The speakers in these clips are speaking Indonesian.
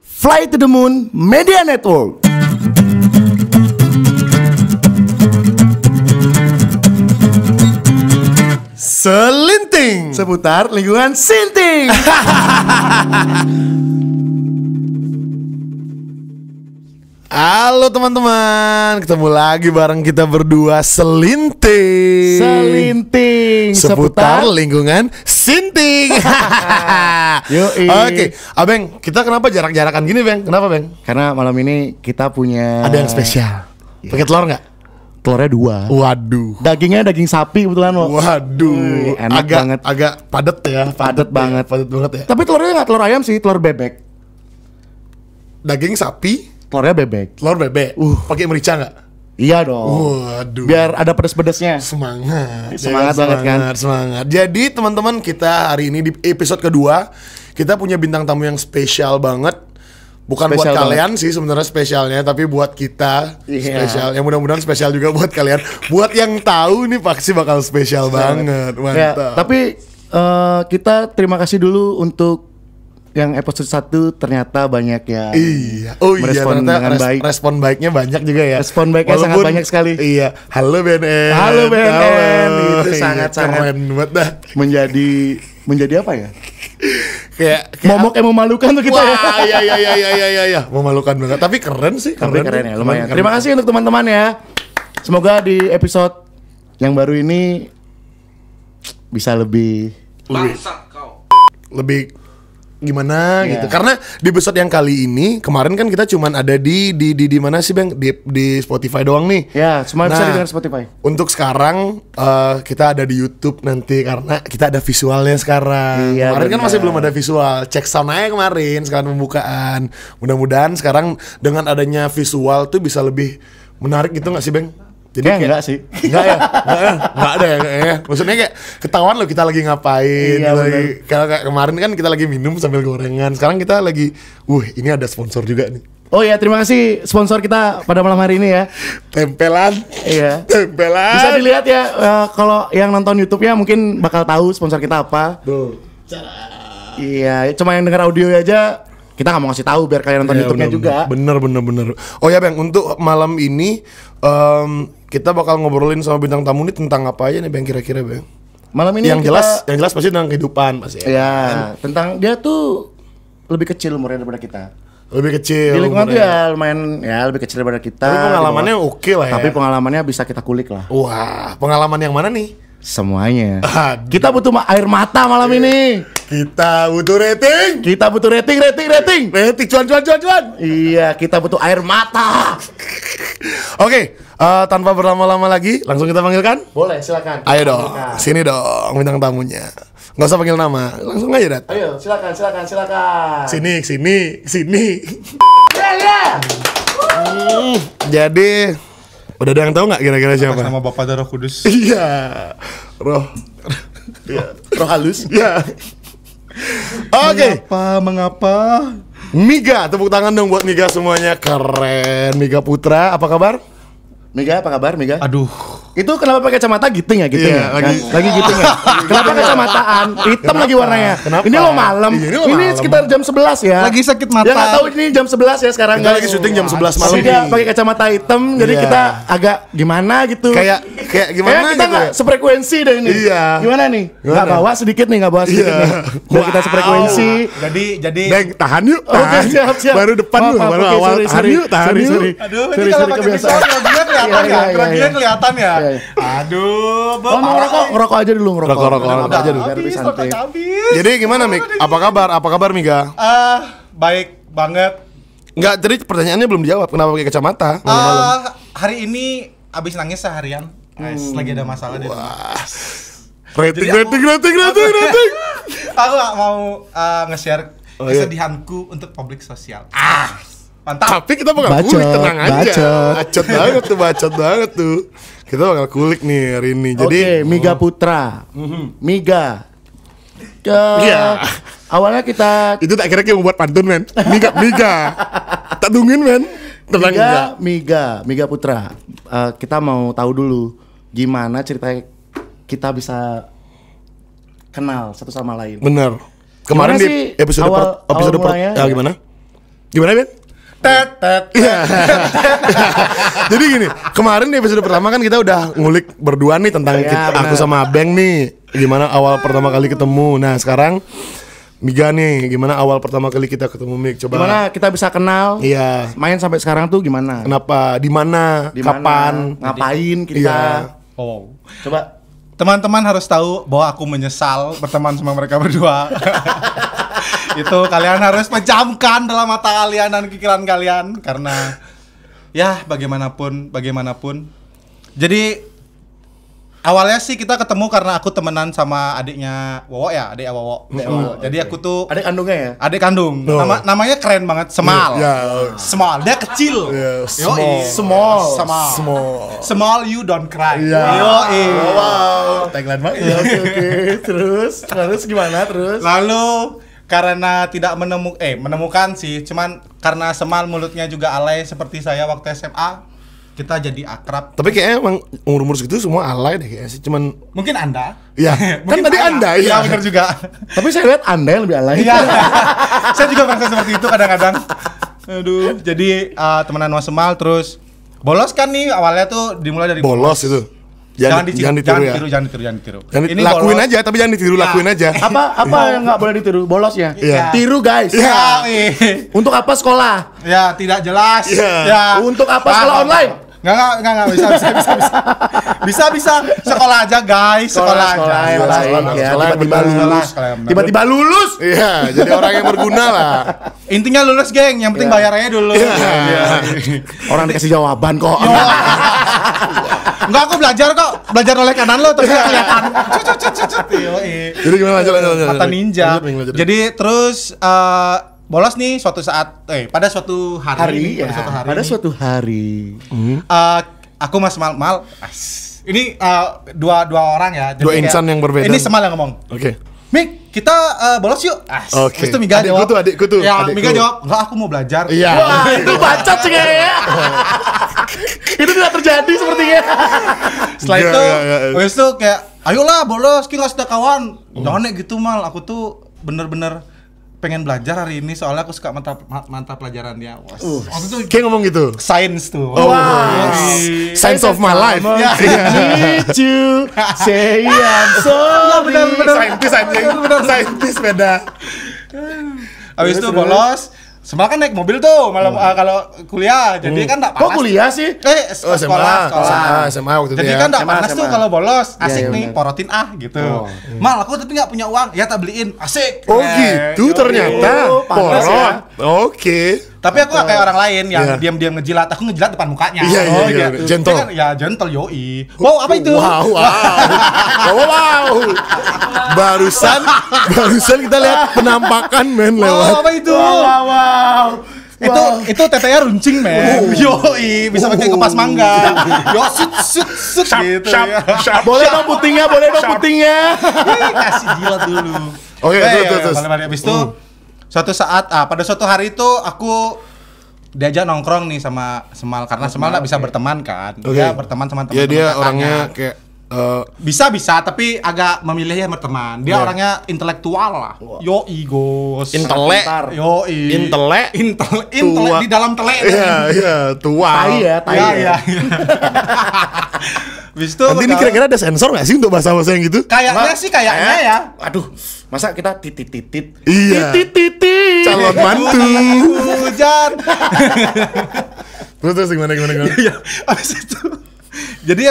Fly to the Moon Media Network. Selinting Seputar lingkungan Sinting. Halo teman-teman, ketemu lagi bareng kita berdua Selinting Seputar lingkungan Sinting. Yoi. Oke, Abeng, kita kenapa jarak-jarakan gini, Beng? Kenapa, Beng? Karena malam ini kita punya Ada yang spesial. Pakai telur nggak? telurnya 2. Waduh. Dagingnya daging sapi kebetulan, Wo. Waduh, Enak banget. Agak padat ya, Padat banget. Padat banget ya. Tapi telurnya nggak telur ayam sih, telur bebek. Daging sapi, Telurnya bebek. telur bebek. Pakai merica nggak? Iya dong. Waduh. Biar ada pedes-pedesnya. Semangat. Semangat banget kan? Semangat. Jadi teman-teman, kita hari ini di episode kedua kita punya bintang tamu yang spesial banget. Bukan Spesial buat banget. kalian sih sebenarnya spesialnya, tapi buat kita Iya. spesial. Yang mudah-mudahan spesial juga buat kalian. Buat yang tahu nih pasti bakal spesial banget. Ya, Mantap. tapi kita terima kasih dulu untuk yang episode 1 ternyata banyak yang Iya. Oh iya, merespon ternyata dengan baik. respon baiknya banyak juga ya. Respon baiknya sangat banyak sekali. Iya. Halo BNN. Halo BNN. Itu Iya, sangat-sangat keren banget dah. menjadi apa ya? Kayak Momok yang memalukan tuh kita ya. wah, iya. Memalukan banget. Tapi keren sih, Tapi keren ya, lumayan. Keren. Terima kasih untuk teman-teman ya. Semoga di episode yang baru ini bisa lebih Lebih gimana Iya. gitu. Karena di episode yang kali ini, kemarin kan kita cuman ada di mana sih, Bang? Di Spotify doang nih. ya, semua bisa Nah, didengar Spotify. Untuk sekarang kita ada di YouTube nanti karena kita ada visualnya sekarang. Iya, Kemarin kan benar. masih belum ada visual. Cek sound aja kemarin, sekarang pembukaan. Mudah-mudahan sekarang dengan adanya visual tuh bisa lebih menarik gitu nggak sih, Bang? Kayak enggak sih. Enggak ada ya kayaknya. Maksudnya kayak ketahuan loh kita lagi ngapain. Iya, Kalau kayak kemarin kan kita lagi minum sambil gorengan. Sekarang kita lagi, ini ada sponsor juga nih. Oh ya, terima kasih sponsor kita pada malam hari ini ya. Tempelan. Iya. Tempelan. Bisa dilihat ya, kalau yang nonton YouTube-nya mungkin bakal tahu sponsor kita apa. Tuh. Iya, cuma yang dengar audio aja kita nggak mau ngasih tahu biar kalian nonton Iya, YouTube-nya juga. Bener. Oh ya Bang, untuk malam ini kita bakal ngobrolin sama bintang tamu ini tentang apa aja nih Bang kira-kira Bang? Malam ini Yang kita, jelas pasti tentang kehidupan pasti. ya tentang dia tuh lebih kecil umurnya daripada kita. Lebih kecil. Di lingkungan tuh umurnya. ya lumayan ya lebih kecil daripada kita. Tapi pengalamannya Di bawah. oke lah ya. Tapi pengalamannya bisa kita kulik lah. Wah, pengalaman yang mana nih? Semuanya. Aduh. Kita butuh air mata malam ini. Kita butuh rating. Kita butuh rating. Rating cuan. Iya, kita butuh air mata. Oke, tanpa berlama-lama lagi, langsung kita panggilkan. Boleh, silakan. Ayo dong, sini dong bintang tamunya. Nggak usah panggil nama, langsung aja Dat. Ayo, silakan. Sini. Ya. Jadi, udah ada yang tahu nggak kira-kira siapa? Nama Bapak dan Roh Kudus. Iya, roh halus. Ya. Oke, Mengapa? Miga, tepuk tangan dong buat Miga semuanya. Keren, Miga Putra, apa kabar? Mega, apa kabar, Mega? Aduh. Itu kenapa pakai kacamata giting ya? Iya, Lagi giting ya? Kenapa kacamataan? Hitam lagi warnanya. Kenapa? Ini lo malam. Iya, ini lo Ini malam. sekitar jam 11 ya. Lagi sakit mata. Ya nggak tahu ini jam 11 ya sekarang. Kita lagi syuting jam 11 malam Tapi dia nih. pakai kacamata hitam, jadi Iya. kita agak gimana gitu. Kayak gimana Kayak kita gitu nggak ya? sefrekuensi deh ini. Iya. Gimana nih? Gimana? Nggak bawa sedikit nih. Iya. Biar kita Wow. sefrekuensi. Jadi Bang, tahan yuk. Oke, Tahan. siap. Baru depan Maaf, dulu, maaf, baru oke, awal. sorry, Tahan sorry. yuk, tahan Sorry, yuk. sorry. aduh, Sorry, ini kalau sorry, pakai kebiasaan. visual keragian kelihatan Iya, ya? iya, Keragian iya. kelihatan ya? Iya, iya. Aduh, Oh, mau ngerokok aja dulu ngerokok. Rokok aja dulu. Biar lebih santai. Jadi gimana Mik? Apa kabar Miga? Baik banget. Enggak, tadi pertanyaannya belum dijawab. Kenapa pakai kacamata malam-malam? Hari ini abis nangis seharian. Lagi ada masalah di rumah. Rating. Aku gak mau nge-share Oh, iya. kesedihanku untuk publik sosial. Mantap. Tapi kita bakal Bacot, kulik, tenang aja. bacot. Bacot banget tuh. Kita bakal kulik nih hari ini. Jadi Oke, Miga Putra. Miga. Iya. Awalnya kita itu tak kira kita mau buat pantun men. Miga. Tak tungguin men. Tenang aja. Miga Putra. Kita mau tahu dulu gimana ceritanya kita bisa kenal satu sama lain. Bener. Kemarin Gimana di sih episode awal mulanya? ya gimana? Gimana, Ben? Iya. Jadi gini, kemarin di episode pertama kan kita udah ngulik berdua nih tentang aku sama Abeng nih, gimana awal pertama kali ketemu. Nah sekarang Miga nih, gimana awal pertama kali kita ketemu Mig? Coba. Gimana kita bisa kenal? Iya. Main sampai sekarang tuh gimana? Kenapa? Di mana? Kapan? Ngapain kita? Iya. Oh. Coba. Teman-teman harus tahu bahwa aku menyesal berteman sama mereka berdua. Itu kalian harus pejamkan dalam mata kalian dan pikiran kalian karena ya bagaimanapun. Jadi awalnya sih kita ketemu karena aku temenan sama adiknya Wowo ya, adik Wowo. Jadi aku tuh Adik kandungnya ya? adik kandung. Namanya keren banget, Semal. Small, dia kecil. Small, you don't cry. Wow. Tagline banget. Oke. Terus gimana terus? Lalu karena tidak menemukan sih, cuman karena Semal mulutnya juga alay seperti saya waktu SMA, kita jadi akrab. Tapi kayaknya emang umur segitu semua alay deh kayaknya sih, cuman Mungkin Anda. Iya. Kan tadi Anda ya. Benar juga. Tapi saya lihat Anda yang lebih alay. Iya. Saya juga merasa seperti itu kadang-kadang. Aduh, jadi temenan sama Semal terus bolos kan nih, awalnya tuh dimulai dari bolos itu. Jangan ditiru. Ini lakuin bolos. aja, tapi jangan ditiru, lakuin aja. Apa yang nggak boleh ditiru? Bolosnya. Iya. Tiru guys. Ya, Untuk apa sekolah? ya tidak jelas. Iya. Ya. Untuk apa sekolah online? Enggak bisa. Sekolah aja guys, sekolah aja. yang baik ya. Sekolah yang Tiba-tiba benar. lulus. Sekolah yang benar. Tiba-tiba lulus. Iya, jadi orang yang berguna lah. Intinya lulus, geng. Yang penting bayar aja dulu. Iya. Orang dikasih jawaban kok. Enggak, aku belajar kok. Belajar oleh kanan lo tapi nggak kelihatan. Jadi gimana lanjut. Mata ninja. Lanjut. Jadi terus bolos nih pada suatu hari. Pada suatu hari. Aku mas mal. Ini dua orang ya. Jadi Dua insan yang berbeda. Ini Semal yang ngomong. Oke. Mik, kita bolos yuk. Oke. Terus itu Miga jawab. Adikku tuh. Ya, Adikku. Miga jawab, enggak, aku mau belajar. Iya. Wah, itu bacot sih kayaknya. Itu tidak terjadi sepertinya. Setelah Iya, itu, iya. habis itu kayak, ayolah bolos, kita sudah kawan. Jangan gitu Mal, aku tuh bener-bener pengen belajar hari ini soalnya aku suka mata pelajaran dia. Waktu itu Kayak ngomong gitu. sains tuh. Science of my life. Need you say I'm sorry. Bener. Saintis beda. Habis itu bolos. Semal kan naik mobil tuh malam kalau kuliah, jadi kan enggak panas. Kok kuliah sih? Sekolah. SMA waktu itu Jadi ya. kan enggak SMA. panas tuh kalau bolos, asik Iya, nih, bener. porotin gitu. Mal, aku tapi nggak punya uang, ya tak beliin, asik. Oh gitu ternyata. panas ya. Porot. Oke. Tapi aku gak kayak orang lain yang Iya. diam-diam ngejilat, aku ngejilat depan mukanya. Iya, gitu. gentle. Dia kan, ya gentle yoi. Wow, apa itu? Wow. Barusan kita lihat penampakan men Wow, lewat. apa itu? Wow. Itu tetenya runcing, men. Yoi, bisa pakai kepas mangga. Yo, sut gitu. Ya. Boleh dong putingnya. Kasih jilat dulu. Oke, terus. Balik habis itu suatu saat pada suatu hari itu aku diajak nongkrong nih sama Semal karena Semal nggak bisa berteman kan. Oke. Dia berteman sama teman-teman. Ya dia kakaknya. orangnya kayak bisa tapi agak memilih ya berteman. Dia orangnya intelektual lah. Yoi, Gos. intelek. Yoi. Intelek. Intelek di dalam telek. Iya, tua. Tai ya. Iya. Habis itu Nanti ini kira-kira ada sensor nggak sih untuk bahasa-bahasa yang gitu? kayaknya ya. Aduh, masa kita titit. Iya. Titit. Calon mantu. Hujan. Terus gimana? Iya,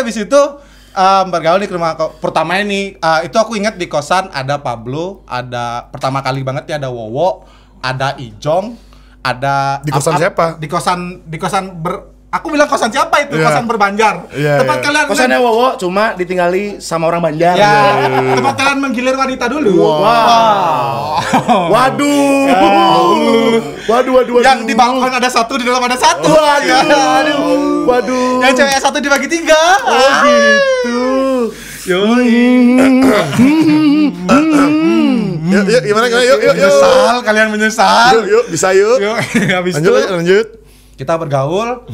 habis itu bergaul di rumah pertama ini itu aku ingat di kosan ada Pablo, ada pertama kali banget ya ada Wowo, ada Ijong, ada Di kosan siapa? Di kosan aku bilang kosan siapa itu? Iya. Kosan Berbanjar. Iya, Tempat iya. kalian Kosannya Wowo cuma ditinggali sama orang Banjar. ya, tempat kalian menggilir wanita dulu. Wow. Waduh. Yang di balkon ada satu, di dalam ada satu. Waduh. Yang cewek satu dibagi 3. Oh gitu. Yuk, gimana? Yuk. Menyesal, kalian menyesal. Yuk, bisa yuk. Habis itu Lanjut. kita bergaul.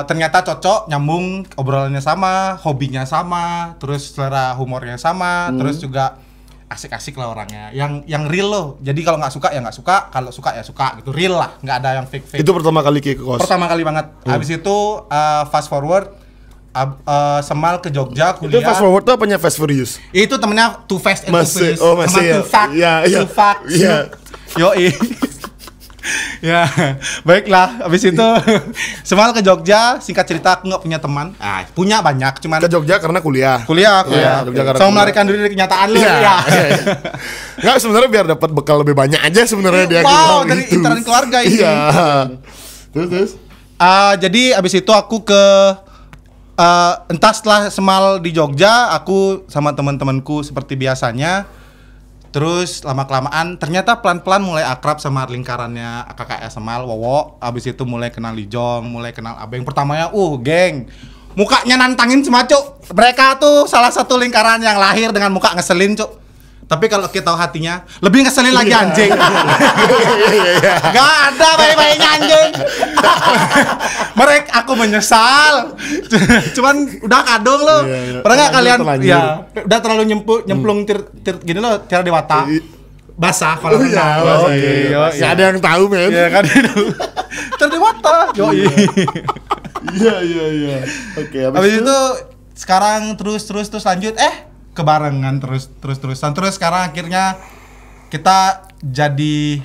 Ternyata cocok, nyambung, obrolannya sama, hobinya sama, terus selera humornya sama, terus juga asik-asik lah orangnya. Yang real loh. Jadi kalau nggak suka ya nggak suka, kalau suka ya suka gitu. Real lah, nggak ada yang fake. Itu pertama kali ke kos. Pertama kali banget. Habis itu fast forward Semal ke Jogja Itu kuliah. fast forward tuh apanya fast furious? Itu temennya Too Fast and Too Masih, Furious. oh, masih sama ya. Too Fast. Iya, iya. Too Fast. Iya. Yoi. Ya, baiklah. Habis itu Semal ke Jogja. Singkat cerita aku nggak punya teman. Punya banyak, cuman Ke Jogja karena kuliah. kuliah. Iya, Jogja karena Sama kuliah. melarikan diri dari kenyataan lu. Iya. Ya. Nggak, sebenarnya biar dapat bekal lebih banyak aja sebenarnya dia. Wow, bilang dari gitu. intern keluarga ini. Iya. Terus. Jadi abis itu aku ke entah setelah Semal di Jogja, aku sama teman-temanku seperti biasanya. Terus lama-kelamaan ternyata pelan-pelan mulai akrab sama lingkarannya kakak Semal, Wowo. Abis itu mulai kenal Lijong, mulai kenal Abeng. Pertamanya, geng. Mukanya nantangin semua, Cuk. Mereka tuh salah satu lingkaran yang lahir dengan muka ngeselin, Cuk. Tapi kalau kita tahu hatinya, lebih ngeselin lagi anjing. Gak ada baik-baiknya anjing. Aku menyesal. Cuman udah kadung lo. Pernah nggak kalian? Ya, udah terlalu nyemplung gini lo, cara dewata. Basah kalau renang. Nggak ada yang tahu, men. Iya kan. Terdewata. Yoi. Iya. Oke, Habis itu sekarang terus lanjut kebarengan terus-terusan. Terus sekarang akhirnya kita jadi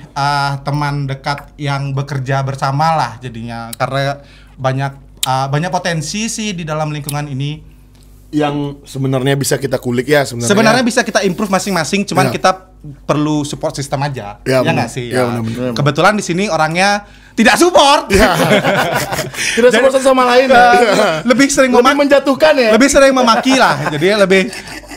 teman dekat yang bekerja bersama lah jadinya, karena banyak potensi sih di dalam lingkungan ini yang sebenarnya bisa kita kulik ya sebenarnya. Sebenarnya bisa kita improve masing-masing, cuman Ya. kita perlu support system aja. Ya, Ya benar. nggak sih? Ya, Ya. benar. Kebetulan di sini orangnya tidak support. Ya. Tidak support satu sama lain. Ya. Lebih sering Lebih menjatuhkan ya. lebih sering memaki lah.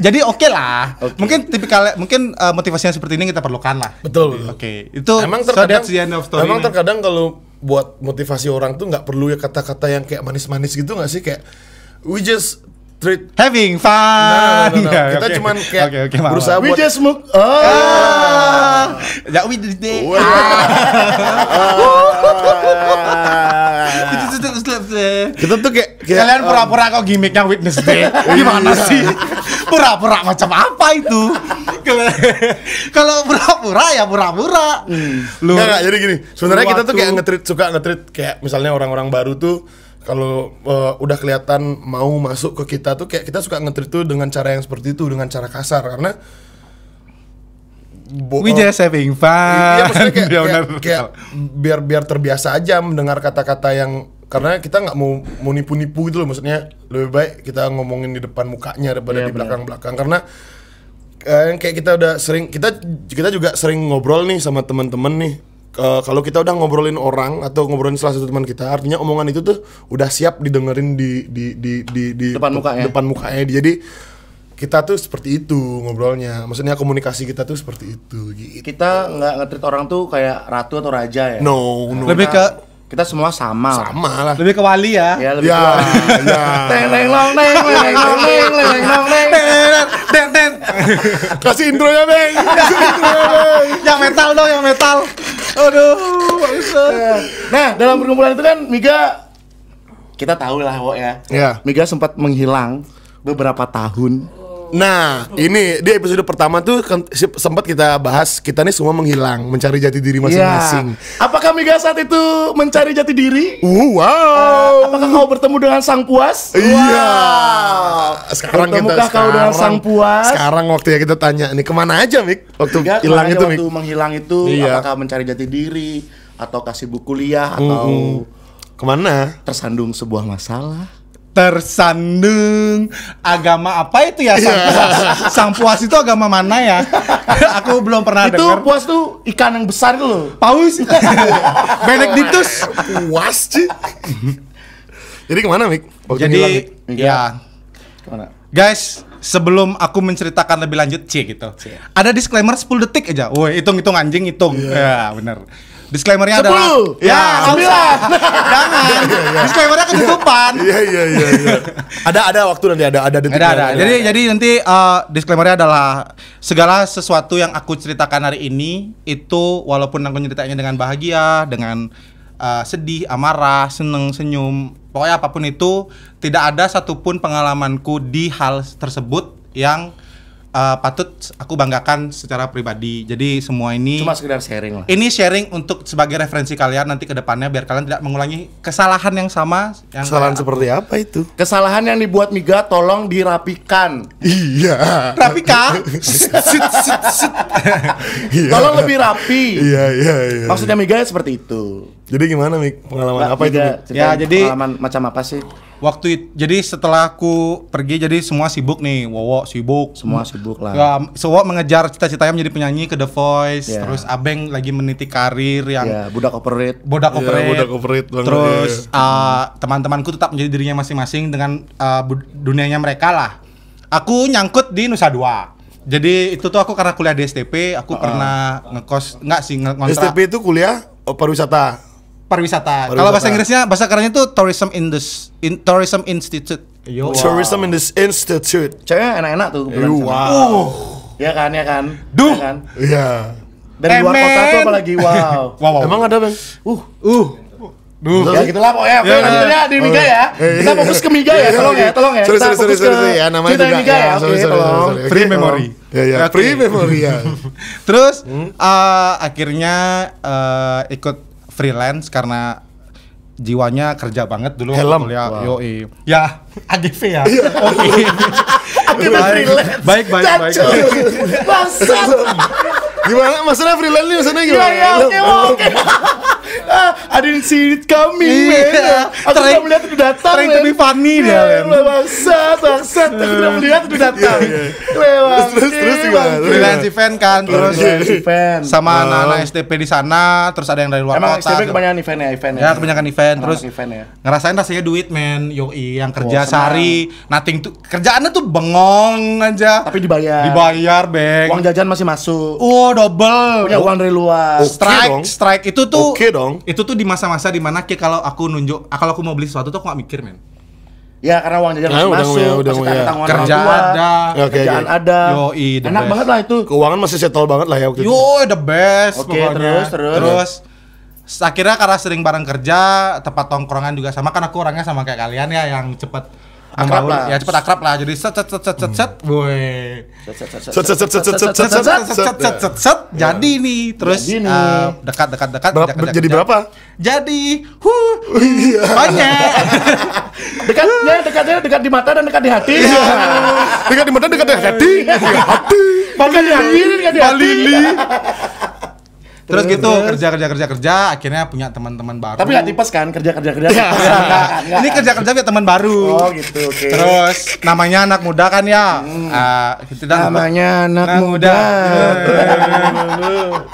Jadi oke lah. Mungkin motivasinya seperti ini kita perlukan lah. Betul. Oke. Itu Emang so terkadang, that's the end of story. emang terkadang kalau buat motivasi orang tuh nggak perlu ya kata-kata yang kayak manis-manis gitu nggak sih, kayak we just treat. having fun. No. Ya, Kita oke. cuman kayak Oke, maaf. berusaha We buat just move. Ya we did it. kita tuh kayak Kalian pura-pura kok gimmicknya witness day. Gimana sih? Pura-pura macam apa itu? Kalau pura-pura ya pura-pura. Lu Nggak, jadi gini. Sebenarnya kita tuh Waktu- kayak suka nge-treat kayak misalnya orang-orang baru tuh kalau udah kelihatan mau masuk ke kita tuh kayak kita suka nge-treat tuh dengan cara yang seperti itu, dengan cara kasar karena we just having fun. Iya, maksudnya kayak, Ya, benar. kayak biar terbiasa aja mendengar kata-kata yang, karena kita nggak mau nipu-nipu gitu loh, maksudnya lebih baik kita ngomongin di depan mukanya daripada di belakang-belakang, karena kayak kita udah sering, kita juga sering ngobrol nih sama teman-teman nih. Kalau kita udah ngobrolin orang atau ngobrolin salah satu teman kita, artinya omongan itu tuh udah siap didengerin di depan mukanya. Jadi kita tuh seperti itu ngobrolnya, maksudnya komunikasi kita tuh seperti itu gitu. Kita nggak nge-treat orang tuh kayak ratu atau raja ya. No. Lebih ke Kita semua sama. Sama lah. lebih ke wali ya. Ya lebih Ya, tua. ya. Teng teng long teng teng long teng teng long teng. Kasih intronya, Bang. Kasih intronya, Bang. Yang metal dong, yang metal. Aduh, bisa. Nah, dalam perkumpulan itu kan Miga, kita tahu lah Wo ya. Ya. Miga sempat menghilang beberapa tahun. Nah, ini di episode pertama tuh sempat kita bahas, kita nih semua menghilang, mencari jati diri masing-masing. Ya. Apakah Miga saat itu mencari jati diri? Wow. Apakah kau bertemu dengan sang puas? Iya. Wow. Sekarang Bertemukah kau dengan sang puas? Sekarang waktunya kita tanya nih, kemana aja, Mik? Waktu Miga, hilang kemana itu, aja Mik. waktu menghilang itu, Iya. apakah mencari jati diri atau kasih buku kuliah atau Kemana? tersandung sebuah masalah? Tersandung agama apa itu ya sang puas? Sang puas itu agama mana ya? Aku belum pernah Itu dengar. puas tuh ikan yang besar itu loh. Paus. Benedictus. Puas sih. Jadi kemana, Mik? Waktu Jadi ngilang, Mik? ya Kemana? guys, sebelum aku menceritakan lebih lanjut gitu. Ada disclaimer 10 detik aja. Woi, hitung anjing, hitung. Ya, bener. Disclaimernya 10. adalah Ya, 9. Jangan. Disclaimernya ketutupan. Iya. Ada waktu nanti, ada detik. Ada. Jadi nanti disclaimernya adalah segala sesuatu yang aku ceritakan hari ini itu walaupun aku ceritanya dengan bahagia, dengan sedih, amarah, seneng, senyum, pokoknya apapun itu, tidak ada satupun pengalamanku di hal tersebut yang patut aku banggakan secara pribadi. Jadi semua ini Cuma sekedar sharing lah. ini sharing untuk sebagai referensi kalian nanti ke depannya biar kalian tidak mengulangi kesalahan yang sama yang Kesalahan kayak seperti apa itu? Kesalahan yang dibuat Miga tolong dirapikan. Iya. Rapi kah? Iya. Tolong lebih rapi. Iya. Maksudnya Miga seperti itu. Jadi gimana Mik? Pengalaman apa itu? Miga, Mik? ceritain Ya, jadi- pengalaman macam apa sih? Jadi setelah aku pergi jadi semua sibuk nih. Wowo sibuk. Semua sibuk lah. Ya, semua mengejar cita-citanya menjadi penyanyi ke The Voice. Ya. Terus Abeng lagi meniti karir yang Ya, budak operate. bodak Iya, operate. bodak operate banget, Terus teman-temanku tetap menjadi dirinya masing-masing dengan dunianya mereka lah. Aku nyangkut di Nusa Dua. Jadi itu tuh aku karena kuliah di STP, aku pernah ngekos ngontrak STP itu kuliah pariwisata. pariwisata. Pariwisata. Kalau bahasa Inggrisnya, bahasa kerennya tuh Tourism Institute. Yo. Tourism in this institute. Ceweknya enak-enak tuh. kebetulan sana. Wow. Ya kan, ya kan. Duh. Ya kan? Iya. Dari luar Emen. kota tuh apalagi wow. Wow. Emang ada Bang? Duh. Ya gitulah pokoknya. Ya, Lanjutnya di Miga ya. Kita fokus ke Miga ya, tolong ya, tolong ya. Sorry, Kita fokus ke ya, namanya cerita juga. Miga ya. Oke, tolong. Free memory. Ya, Oke. free memory ya. Terus akhirnya ikut freelance karena jiwanya kerja banget dulu waktu Helm. kuliah. Wow. Yoi. Ya, AGV ya. Iya. Oke. Kita freelance. Baik. Bangsat. Gimana? Maksudnya freelance nih maksudnya Ya, gimana? ya, oke. I didn't see it coming, man. Aku Trying- tidak melihat itu datang, trying to be funny dia, man. Bangsat. Aku tidak melihat itu datang. Terus gimana? Freelance event kan, terus event. sama anak-anak STP di sana, terus ada yang dari luar Emang kota. STP kebanyakan event ya, event Ya, kebanyakan event, Anak-anak terus event ya. ngerasain rasanya duit, men. Yoi, yang kerja senang. sehari, nothing tuh kerjaannya tuh bengong aja. Tapi dibayar. Dibayar, Beng. Uang jajan masih masuk. Double. Punya uang dari luar. Oke dong. Strike itu tuh. Oke dong. Itu tuh di masa-masa dimana kalau aku mau beli sesuatu tuh aku gak mikir, men. Ya karena uang jajan Nah, masih udah, masuk, udah, masih ya. tanggungan Kerja orang tua, ada. Oke, kerjaan oke. ada. Yoi, the Enak best. banget lah itu. Keuangan masih settle banget lah ya waktu itu. Yo, the best Oke, pokoknya. terus. Akhirnya karena sering bareng kerja, tempat tongkrongan juga sama kan aku orangnya sama kayak kalian ya yang cepet Akrab membaur- lah. Ya cepet akrab lah. Jadi set. Woi. Set. Jadi nih, terus Jadi nih. dekat. Jadi berapa? Jadi, banyak. Dekatnya dekat di mata dan dekat di hati. Dekat di mata, dekat di hati. Dekat di hati, dekat di hati. Terus gitu kerja, akhirnya punya teman-teman baru. Tapi nggak tipes kan kerja. Enggak. Ini kerja punya teman baru. Oh gitu, oke. Terus namanya anak muda kan ya. Namanya anak muda.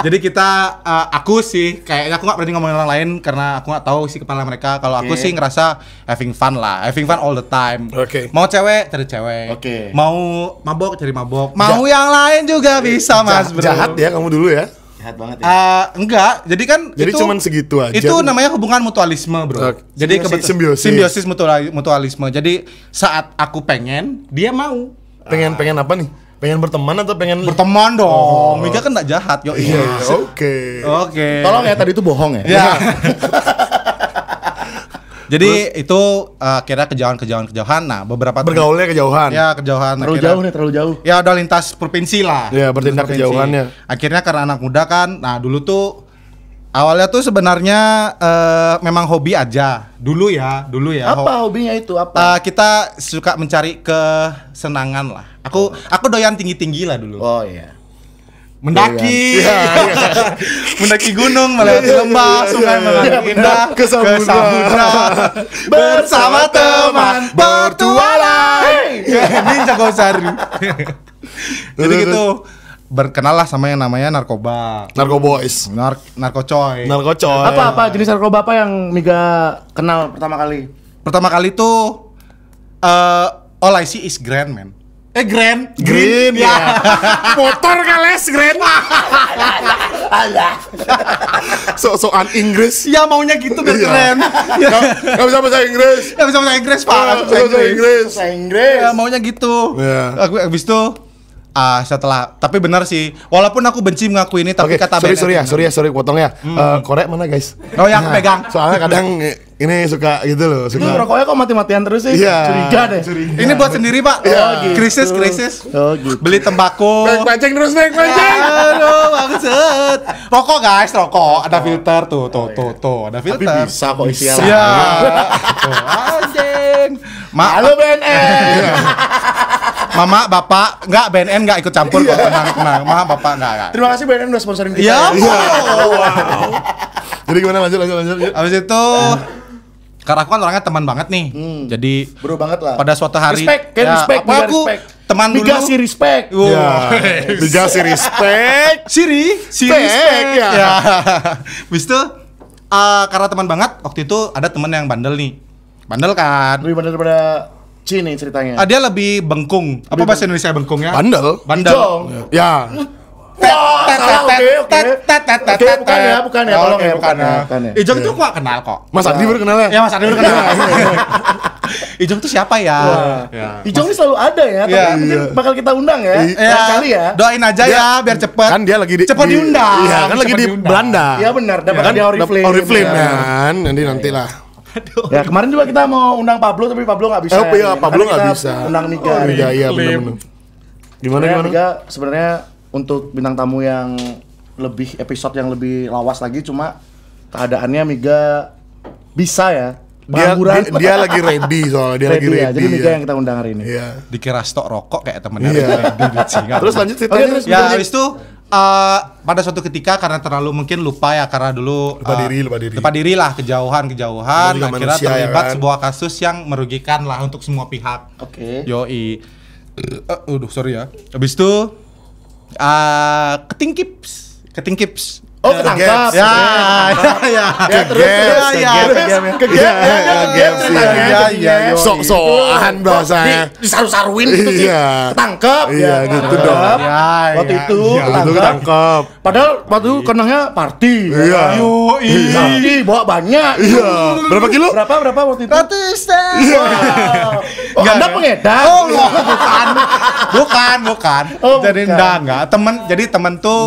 Jadi kita aku sih kayaknya aku nggak berani ngomongin orang lain karena aku nggak tahu sih kepala mereka. Kalau aku Oke. sih ngerasa having fun all the time. Oke. Mau cewek cari cewek. Oke. Mau mabok cari mabok. Mau yang lain juga bisa mas bro. Jahat ya kamu dulu ya. Jahat banget ya. Enggak, jadi kan Jadi cuman segitu aja. Itu namanya hubungan mutualisme, bro. Oke. Jadi Simbiosis. mutualisme. Jadi saat aku pengen, dia mau. Pengen apa nih? Pengen berteman atau pengen Berteman dong. Mika kan enggak jahat, yo. Iya, oke. Oke. Tolong ya tadi itu bohong ya. Ya. Jadi itu kira kejauhan. Nah, beberapa Bergaulnya kejauhan. Ya, kejauhan. Terlalu akhirnya- jauh nih, terlalu jauh. Ya udah lintas provinsi lah. Ya, bertindak Lintas provinsi. kejauhannya. Akhirnya karena anak muda kan, nah dulu tuh awalnya tuh sebenarnya memang hobi aja. Dulu ya. Apa hobinya itu? Apa? Kita suka mencari kesenangan lah. Aku doyan tinggi-tinggi lah dulu. Oh iya. Mendaki. Mendaki gunung, melewati lembah, sungai mengalir indah Ke samudra. bersama teman bertualang. Ini jago sari. Jadi gitu berkenal lah sama yang namanya narkoba. Narkoboys. Narkocoy. Narkocoy. Apa jenis narkoba apa yang Miga kenal pertama kali? Pertama kali tuh all I see is Grand, man. Grand. Green ya. Motor kales Green. So-soan Inggris. Ya maunya gitu biar Iya. keren. Gak bisa bahasa Inggris. Ya bisa bahasa Inggris, Pak. Aku bisa Bahasa Inggris. Inggris. Bahasa Inggris. Ya maunya gitu. Iya. Aku abis itu setelah tapi benar sih, walaupun aku benci mengakui ini tapi Oke, kata sorry potong ya. Korek mana guys? Oh, yang aku pegang. Soalnya kadang ini suka gitu loh, Itu suka. rokoknya kok mati-matian terus sih? Iya. Curiga deh. Ini buat sendiri, Pak. gitu. Krisis. Oh gitu. Beli tembakau. Naik pancing terus, naik pancing. Aduh, maksud. Rokok guys, rokok. Ada filter tuh, ada Tapi filter. bisa kok isinya. Iya. Tuh, anjing. Halo BNN. Mama, bapak, enggak BNN enggak ikut campur kok, tenang. Mama, bapak enggak. Terima kasih BNN udah sponsorin kita. Iya. Jadi gimana lanjut. Habis itu karena aku kan orangnya teman banget nih. Jadi Bro banget lah. pada suatu hari Respect, kayak respect, apa Miga aku respect. teman dulu. Miga si respect. Wow. Ya, dikasih respect. Siri Respect, ya. ya. Habis itu karena teman banget, waktu itu ada teman yang bandel nih. Bandel kan. Lebih bener daripada Ci nih ceritanya. Dia lebih bengkung. Apa bahasa Indonesia bengkungnya? Bandel. Ijong. Ya. Wah, salah, oke. Oke, bukan ya, tolong ya, bukan ya. Ijong tuh gua kenal kok. Mas Adi baru kenal ya? Ya Mas Adi udah kenal. Ijong tuh siapa ya? Ya. Ijong ini selalu ada ya, tapi Iya. mungkin bakal kita undang ya. Lain kali ya. Doain aja ya biar cepet. Kan dia lagi cepet diundang. Iya, kan lagi Cepet di diundang. Belanda. Iya benar, dapat Kan dia Oriflame. Oriflame Ya. kan. Nanti lah. Ya kemarin juga kita mau undang Pablo tapi Pablo nggak bisa. Iya, Pablo Makanya nggak kita bisa. Undang Miga. Iya, benar. Gimana? Miga sebenarnya untuk bintang tamu yang lebih episode yang lebih lawas lagi, cuma keadaannya Miga bisa ya. Dia lagi ready soalnya, dia lagi Ready ready. ya. Jadi Miga ya. yang kita undang hari ini. Iya. Dikira stok rokok kayak temennya. Iya. Terus lanjut ceritanya. Oke, terus Ya habis itu pada suatu ketika karena terlalu mungkin lupa ya karena dulu Lupa diri. lah kejauhan Namanya juga akhirnya manusia, ya terlibat kan? sebuah kasus yang merugikan lah untuk semua pihak. Oke. Yoi. Sorry ya. Habis itu ketingkips. Oh, ketangkap. Ya, Ya, terus Sok-sokan bahasanya. Disaru-saruin gitu sih. Iya. Ketangkep. Iya, gitu dong. Waktu itu Itu ketangkap. Padahal waktu itu kenangnya party. Iya. Party bawa banyak. Iya. Berapa kilo? Berapa waktu itu? Iya. Oh, Anda pengedar. Oh, bukan. Oh, Jadi bukan. enggak. Jadi temen tuh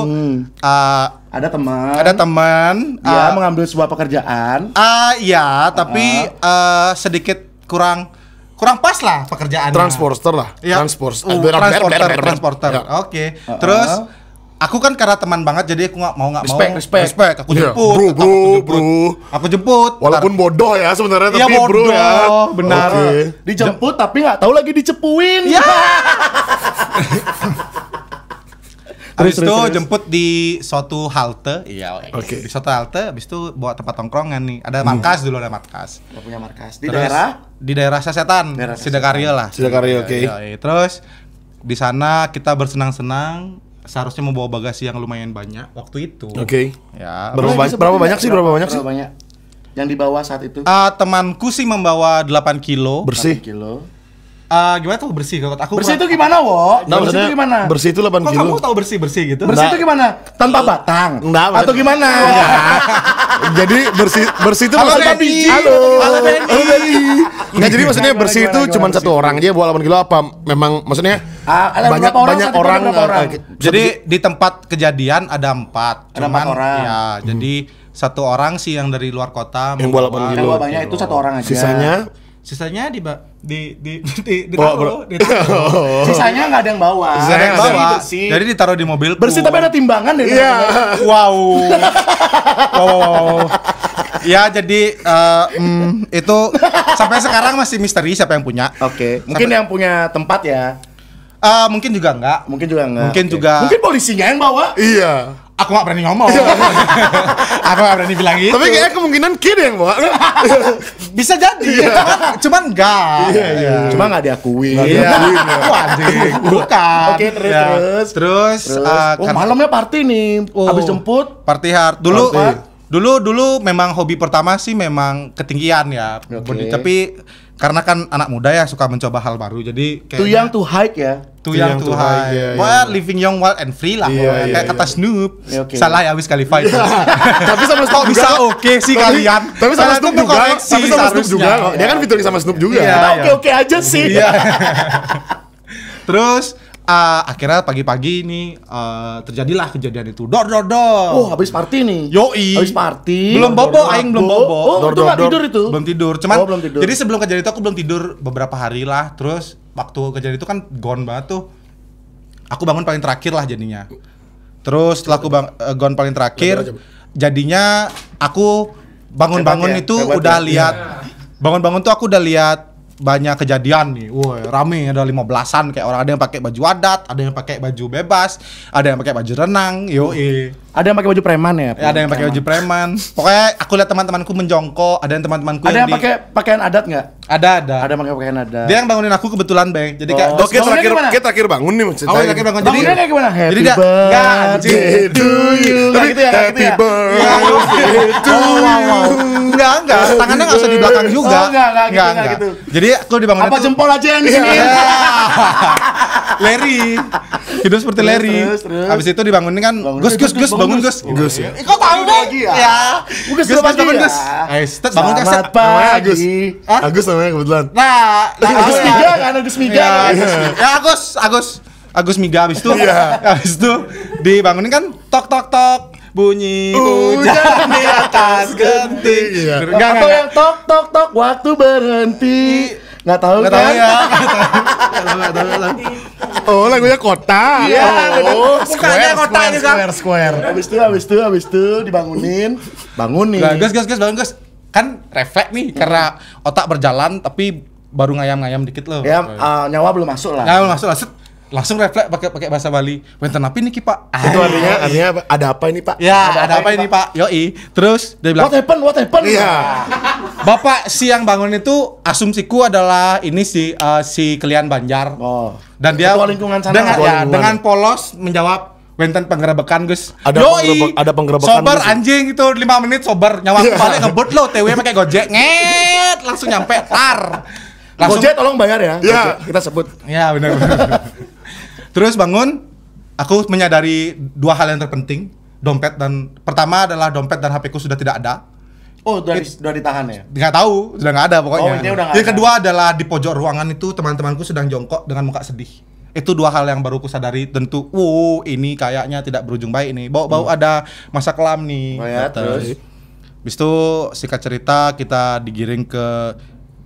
Ada teman. ada teman Dia mengambil sebuah pekerjaan. iya, tapi sedikit kurang pas lah pekerjaannya. Transporter lah. Iya. Transporter. Ya. Oke. Terus aku kan karena teman banget jadi aku nggak mau Respect. Aku Iya. jemput. Bro. Aku jemput. Walaupun bodoh ya sebenarnya, Iya, tapi bro bodoh, ya. benar. Oke. Dijemput tapi nggak tahu lagi dicepuin. Ya. Habis Terus. itu jemput di suatu halte. Iya. Oke. Di suatu halte. Habis itu bawa tempat tongkrongan nih. Ada markas dulu, ada markas. Nggak punya markas. Di Terus, daerah di daerah Sasetan, Daerah Sidakarya lah. Sidakarya, oke. Iya. Terus di sana kita bersenang-senang. Seharusnya membawa bagasi yang lumayan banyak waktu itu. Oke. Ya. Berapa banyak sih? Berapa banyak? Yang dibawa saat itu? Temanku sih membawa 8 kilo. Bersih. 8 kilo. Gimana tuh bersih kalau aku? Bersih itu gimana, Wo? Nah, Bersih itu gimana? Bersih itu 8 Kok kilo. kamu tahu bersih gitu? Bersih itu gimana? Tanpa batang? Enggak, Atau gimana? Jadi bersih itu Halo, maksudnya Benny. Halo Benny. Enggak, jadi maksudnya Gimana, bersih itu gimana, cuma gimana satu orang aja bawa 8 kilo apa? Memang maksudnya Ada banyak berapa orang banyak saat itu? orang. Ada berapa orang? Jadi di tempat kejadian ada 4. Ada 4 orang. Ya, jadi satu orang sih yang dari luar kota Yang bawa 8 Yang kilo. bawa banyak itu satu orang aja. Sisanya ditaruh. Sisanya nggak ada yang bawa. Nggak ada yang Bersih, bawa. Bersih. Jadi ditaruh di mobil. Bersih tapi ada timbangan deh. Iya. Wow. Ya jadi itu sampai sekarang masih misteri siapa yang punya. Oke. Mungkin yang punya tempat ya. Mungkin juga enggak. Mungkin juga enggak. Mungkin Oke. juga. Mungkin polisinya yang bawa. Iya. Aku nggak berani ngomong. Aku nggak berani bilang gitu. Tapi kayaknya kemungkinan kid yang bawa. bisa jadi. Cuman enggak. Iya. Cuma nggak diakui. Iya. Wah, anjing. Bukan. Oke, terus, Ya. terus. Terus Oh, malamnya party nih. Habis jemput. party hard. Dulu Party. dulu memang hobi pertama sih memang ketinggian ya. Oke. Tapi karena kan anak muda ya suka mencoba hal baru. Jadi Too young to hike ya. Too young to high. iya, Pokoknya living young wild and free lah. Iya, pokoknya. iya, Kayak iya. kata Snoop. Ya, oke. Salah ya, Wiz Khalifa itu. Tapi sama Kok Snoop bisa juga. oke sih Tapi- kalian? Tapi sama Kalian Snoop tuh juga. koreksi Tapi sama Snoop seharusnya. juga. Dia kan featuring sama Snoop juga. Iya. Oke-oke aja sih. Iya. Terus akhirnya pagi-pagi ini terjadilah kejadian itu. Dor. Oh, habis party nih. Yoi. Habis party. Belum bobo, aing belum bobo. Oh, itu nggak tidur itu? Belum tidur. Cuman belum tidur. jadi sebelum kejadian itu aku belum tidur beberapa hari lah. Terus waktu kejadian itu kan gone banget tuh. Aku bangun paling terakhir lah jadinya. Terus setelah aku gone paling terakhir, jadinya aku bangun-bangun itu udah lihat. Bangun-bangun tuh aku udah lihat banyak kejadian nih, woi rame, ada 15-an kayak orang, ada yang pakai baju adat, ada yang pakai baju bebas, ada yang pakai baju renang, Ada yang pakai baju preman ya? ada yang pakai baju preman. Pokoknya aku lihat teman-temanku menjongkok, ada yang teman-temanku Ada yang pakai pakaian adat nggak? Ada. Ada yang pakai pakaian adat. Dia yang bangunin aku kebetulan, Bang. Jadi kayak Oke, kita terakhir bangun nih maksudnya. Oh, terakhir bangun. Bangunnya kayak gimana? Jadi Happy dia birthday to you. Tapi Gitu ya, happy gitu ya. birthday to you. Enggak, tangannya enggak usah di belakang juga. Oh, enggak gitu. Jadi aku dibangunin Apa jempol aja yang di sini? Larry. Hidup seperti Larry. Terus. Habis itu dibangunin kan, Gus, bangun Gus. Gus ya. Kok tahu Bang? Lagi ya? Ya. Gus, bangun ya. Gus. Ayo, Stet, bangun Gus. Selamat Namanya Agus. pagi. Agus namanya kebetulan. Nah, Agus Miga kan, Agus Miga. Ya, Agus Miga habis itu. Habis itu dibangunin kan tok bunyi hujan di atas genting. Atau yang tok waktu berhenti. Nggak tahu Nggak kan? tahu ya. Oh, lagunya Kota. Iya, Oh, Mukanya kota juga. Square. Habis itu dibangunin. Bangunin. Nah, Gus, bangun Gus. Kan refleks nih karena otak berjalan tapi baru ngayam-ngayam dikit loh. Ya, nyawa belum masuk lah. Nah, langsung refleks pakai bahasa Bali. Wenten apa nih Ki, Pak? Itu artinya apa? Ada apa ini, Pak? Ya, ada apa ini, Pak? Yoi. Terus dia bilang, What happened? Iya. Bapak si yang bangun itu asumsiku adalah ini si Kelian Banjar. Oh. Dan dia Ketua lingkungan sana. dengan, Ketua ya, lingkungan. dengan polos menjawab wenten penggerebekan Gus. Ada penggerebekan, Sober Gus. anjing itu 5 menit sober. Nyawa aku balik ngebut lo TW pakai Gojek. Nget langsung nyampe tar. Langsung Gojek tolong bayar ya. Iya. Gojek, kita sebut. ya benar. Terus bangun, aku menyadari dua hal yang terpenting. Dompet dan pertama adalah dompet dan HP ku sudah tidak ada. Oh, udah ditahan ya? Nggak tahu, sudah nggak ada pokoknya. Oh, intinya udah nggak Yang ada. kedua adalah di pojok ruangan itu teman-temanku sedang jongkok dengan muka sedih. Itu dua hal yang baru ku sadari. Tentu, ini kayaknya tidak berujung baik nih. Bau-bau ada masa kelam nih. Oh ya, terus? Habis itu singkat cerita kita digiring ke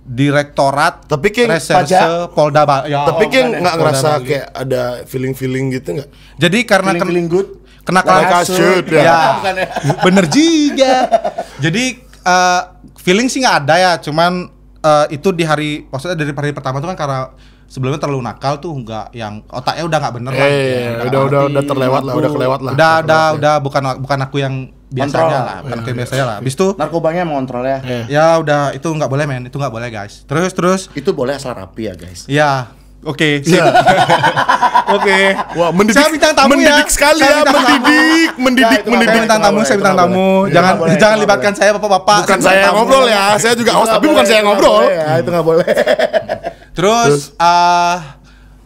Direktorat Tapi King, Reserse Polda Bali. Ya, Tapi King nggak Polda ngerasa Bali. kayak ada feeling gitu nggak? Jadi karena Feeling good. kenakalan Kasut, ya. ya. Bukan ya? Bener juga. Jadi feeling sih nggak ada ya, cuman itu di hari, maksudnya dari hari pertama tuh kan karena sebelumnya terlalu nakal tuh, nggak yang otaknya udah nggak bener lah. Udah terlewat lah, udah kelewat lah. Udah bukan aku yang biasanya Kontrol. lah, bukan aku yang biasanya lah. Habis itu Narkobanya mengontrol ya. ya udah itu nggak boleh men, itu nggak boleh guys. Terus Itu boleh asal rapi ya, guys. ya oke, sip. Oke. Wah, mendidik, Saya bintang tamu mendidik ya. sekali Saya ya, bintang tamu. mendidik. Saya bintang tamu, saya bintang tamu. Jangan Itu nggak jangan boleh. libatkan saya bapak-bapak. Bukan saya yang tamu. ngobrol ya, saya juga host, tapi bukan saya yang ngobrol. Itu nggak boleh. Terus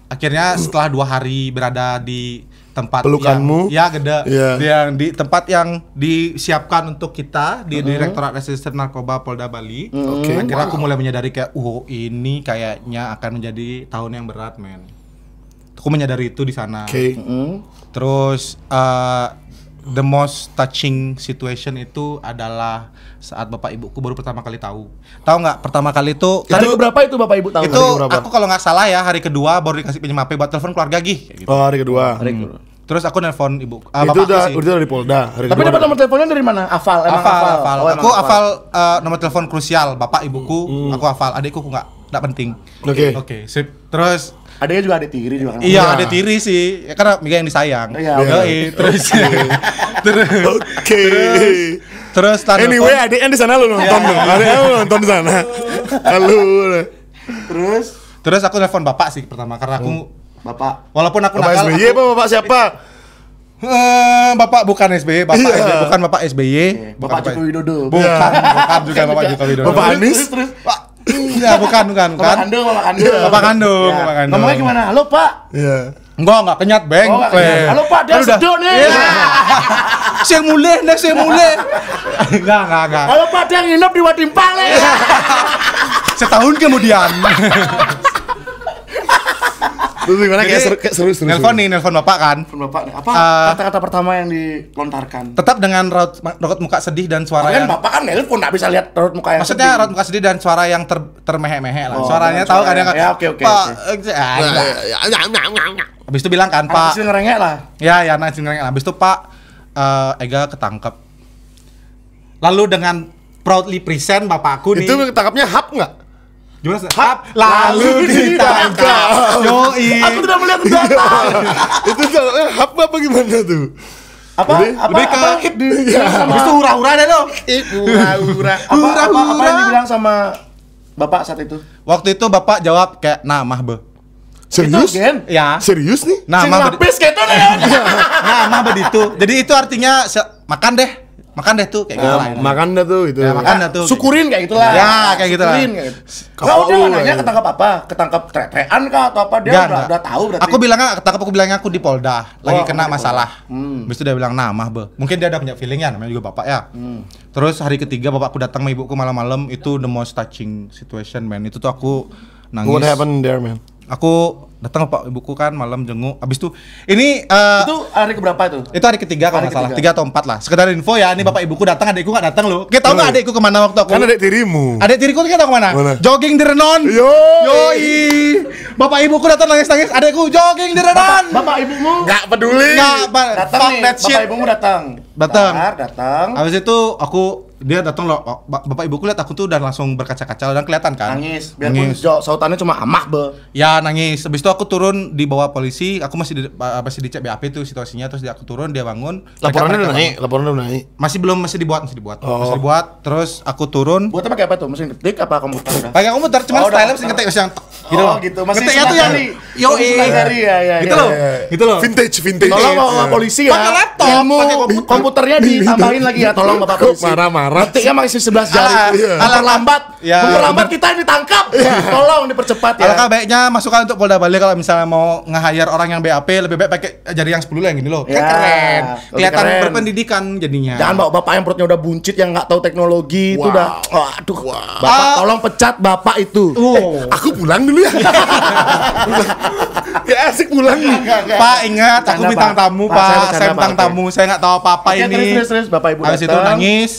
akhirnya setelah 2 hari berada di tempat Pelukanmu. yang gede, Iya. yang di tempat yang disiapkan untuk kita di Direktorat Reserse Narkoba Polda Bali. Oke. Akhirnya aku mulai menyadari kayak, ini kayaknya akan menjadi tahun yang berat, men. Aku menyadari itu di sana. Oke. Terus the most touching situation itu adalah saat bapak ibuku baru pertama kali tahu. Tahu nggak? Pertama kali itu Hari keberapa itu Bapak Ibu tahu? itu aku kalau nggak salah ya hari kedua baru dikasih pinjam HP buat telepon keluarga Gih. Gitu. Oh, hari kedua. Terus aku nelpon ibu, Itu bapakku udah sih. di Polda. Hari Tapi kedua. dapat nomor teleponnya dari mana? Hafal. Emang Hafal. Oh, emang Aku hafal nomor telepon krusial bapak ibuku, aku hafal. Adikku nggak penting. Oke. Oke, sip. Terus Adanya juga adik tiri juga kan? iya ada tiri sih, ya, karena Mika yang disayang. Iya, Yoi, terus Oke. terus setelah Anyway, nelpon, adiknya di sana lu nonton tuh. Adiknya lu nonton di sana. Halo. terus aku nelpon bapak sih pertama karena aku Bapak. walaupun aku Bapak nakal, SBY apa Bapak siapa? Bapak bukan SBY, Bapak Iya. SBY, bukan Bapak SBY, Bapak Joko Widodo. bukan juga Bapak Joko Widodo. Bapak Anies? Terus. Pak, ya bukan. Bapak kandung. Bapak kandung, Ya. Bapak kandung. Ngomongnya gimana? Halo Pak. Iya. Enggak kenyat, Beng. Oh, nggak kenyat. Halo, Pak, dia sedot nih. Saya mulai. Enggak. Halo Pak, dia nginep di Wadimpale. Setahun kemudian. Terus gimana kayak seru. Nelpon bapak kan. Bapak nih, apa kata-kata pertama yang dilontarkan? Tetap dengan raut muka sedih dan suara Kan yang bapak kan nelpon nggak bisa lihat raut muka yang maksudnya sedih. raut muka sedih dan suara yang termehek-mehek lah. Oh, Suaranya dengan tahu suara kan yang- yang ya, oke. Habis itu bilang kan, Pak. Pak. Habis ngerengek lah. Ya, nasi ngereng. Habis itu Pak Ega ketangkep. Lalu dengan proudly present bapakku nih. Itu tangkapnya hap nggak? Gimana? Hap, lalu ditangkap. Yoi. Aku tidak melihat data. Itu tangkapnya hap apa gimana tuh? Apa? lebih ke Apa di Habis itu hura-hura deh lo. Hura-hura. apa yang dibilang sama bapak saat itu? Waktu itu bapak jawab kayak nah mah be. Serius? Itu, Gen? Ya. Serius nih? Nah Sing mah lapis gitu nih. nah mah begitu. Jadi itu artinya makan deh tuh kayak gitu lah. Makan dah tuh itu. Ya, makan dah tuh. Syukurin kayak gitulah. Ya, kayak gitu lah. Syukurin kayak gitu. Kapal Kau dia nggak lu, nanya ya. ketangkap apa? Ketangkap tretean kah atau apa? Dia Enggak. udah tahu berarti. Aku bilangnya aku di Polda, lagi Oh, kena kamu di masalah. Polda. Habis itu dia bilang, "Nah, mah, be." Mungkin dia ada punya feeling ya, namanya juga bapak ya. Terus hari ketiga bapakku datang sama ibuku malam-malam, itu the most touching situation, man. Itu tuh aku nangis. What happened there, man? Aku datang pak ibuku kan malam jenguk. Abis itu ini Itu hari keberapa itu? itu hari ketiga kalau Hari nggak salah, ketiga. 3 atau 4 lah. Sekedar info ya, ini bapak ibuku datang, adikku nggak datang loh. Kita tahu nggak adikku kemana waktu aku? Kan adek tirimu. Adik tiriku kita kemana? Mana? Jogging di Renon. Yoi. Bapak ibuku datang nangis-nangis, adikku jogging di Renon. Bapak ibumu Nggak peduli. Nggak, datang fuck nih. that shit. Bapak ibumu datang. Datang. Datang. Habis itu dia datang loh, bapak ibuku lihat aku tuh udah langsung berkaca-kaca dan kelihatan kan. Nangis. Biarpun Nangis. sautannya cuma amah be. Ya nangis. Habis itu aku turun di bawah polisi, aku masih di cek BAP tuh situasinya, terus aku turun, dia bangun. Laporannya udah Mereka- naik, laporannya udah naik. Masih dibuat. Oh. Masih dibuat, terus aku turun. Buatnya pakai apa tuh? Mesin ketik apa komputer udah? Pakai komputer, cuman Oh, udah. style mesin ngetik mesin yang tek, gitu Oh, loh. gitu. Masih Ngetiknya tuh yang sebelah yo kiri. Sebelah kiri, ya. Gitu loh. Gitu loh. Vintage. Tolong bapak polisi ya. Pakai laptop, Ilmu pakai komputer. komputernya ditambahin lagi ya. Tolong bapak polisi. Marah-marah. Ketiknya masih 11 jari. Ala-lambat. Ya. Memperlambat kita ditangkap. Tolong dipercepat ya. Alangkah baiknya masukkan untuk Polda Bali kalau misalnya mau nge-hire orang yang BAP, lebih baik pakai jari yang 10 lah yang gini loh. Kan Ya, keren. lebih Kelihatan keren. berpendidikan jadinya. Jangan bawa bapak yang perutnya udah buncit yang nggak tahu teknologi itu Wow. udah. Aduh. Bapak tolong pecat bapak itu. Aku pulang dulu ya. Ya asik pulang nih. Pak ingat aku Bercanda, bintang Pak. tamu Pak, Pak, saya saya bercanda, bintang Pak, oke. tamu, saya nggak tahu apa-apa Oke, ini. terus bapak ibu Habis itu datang. nangis.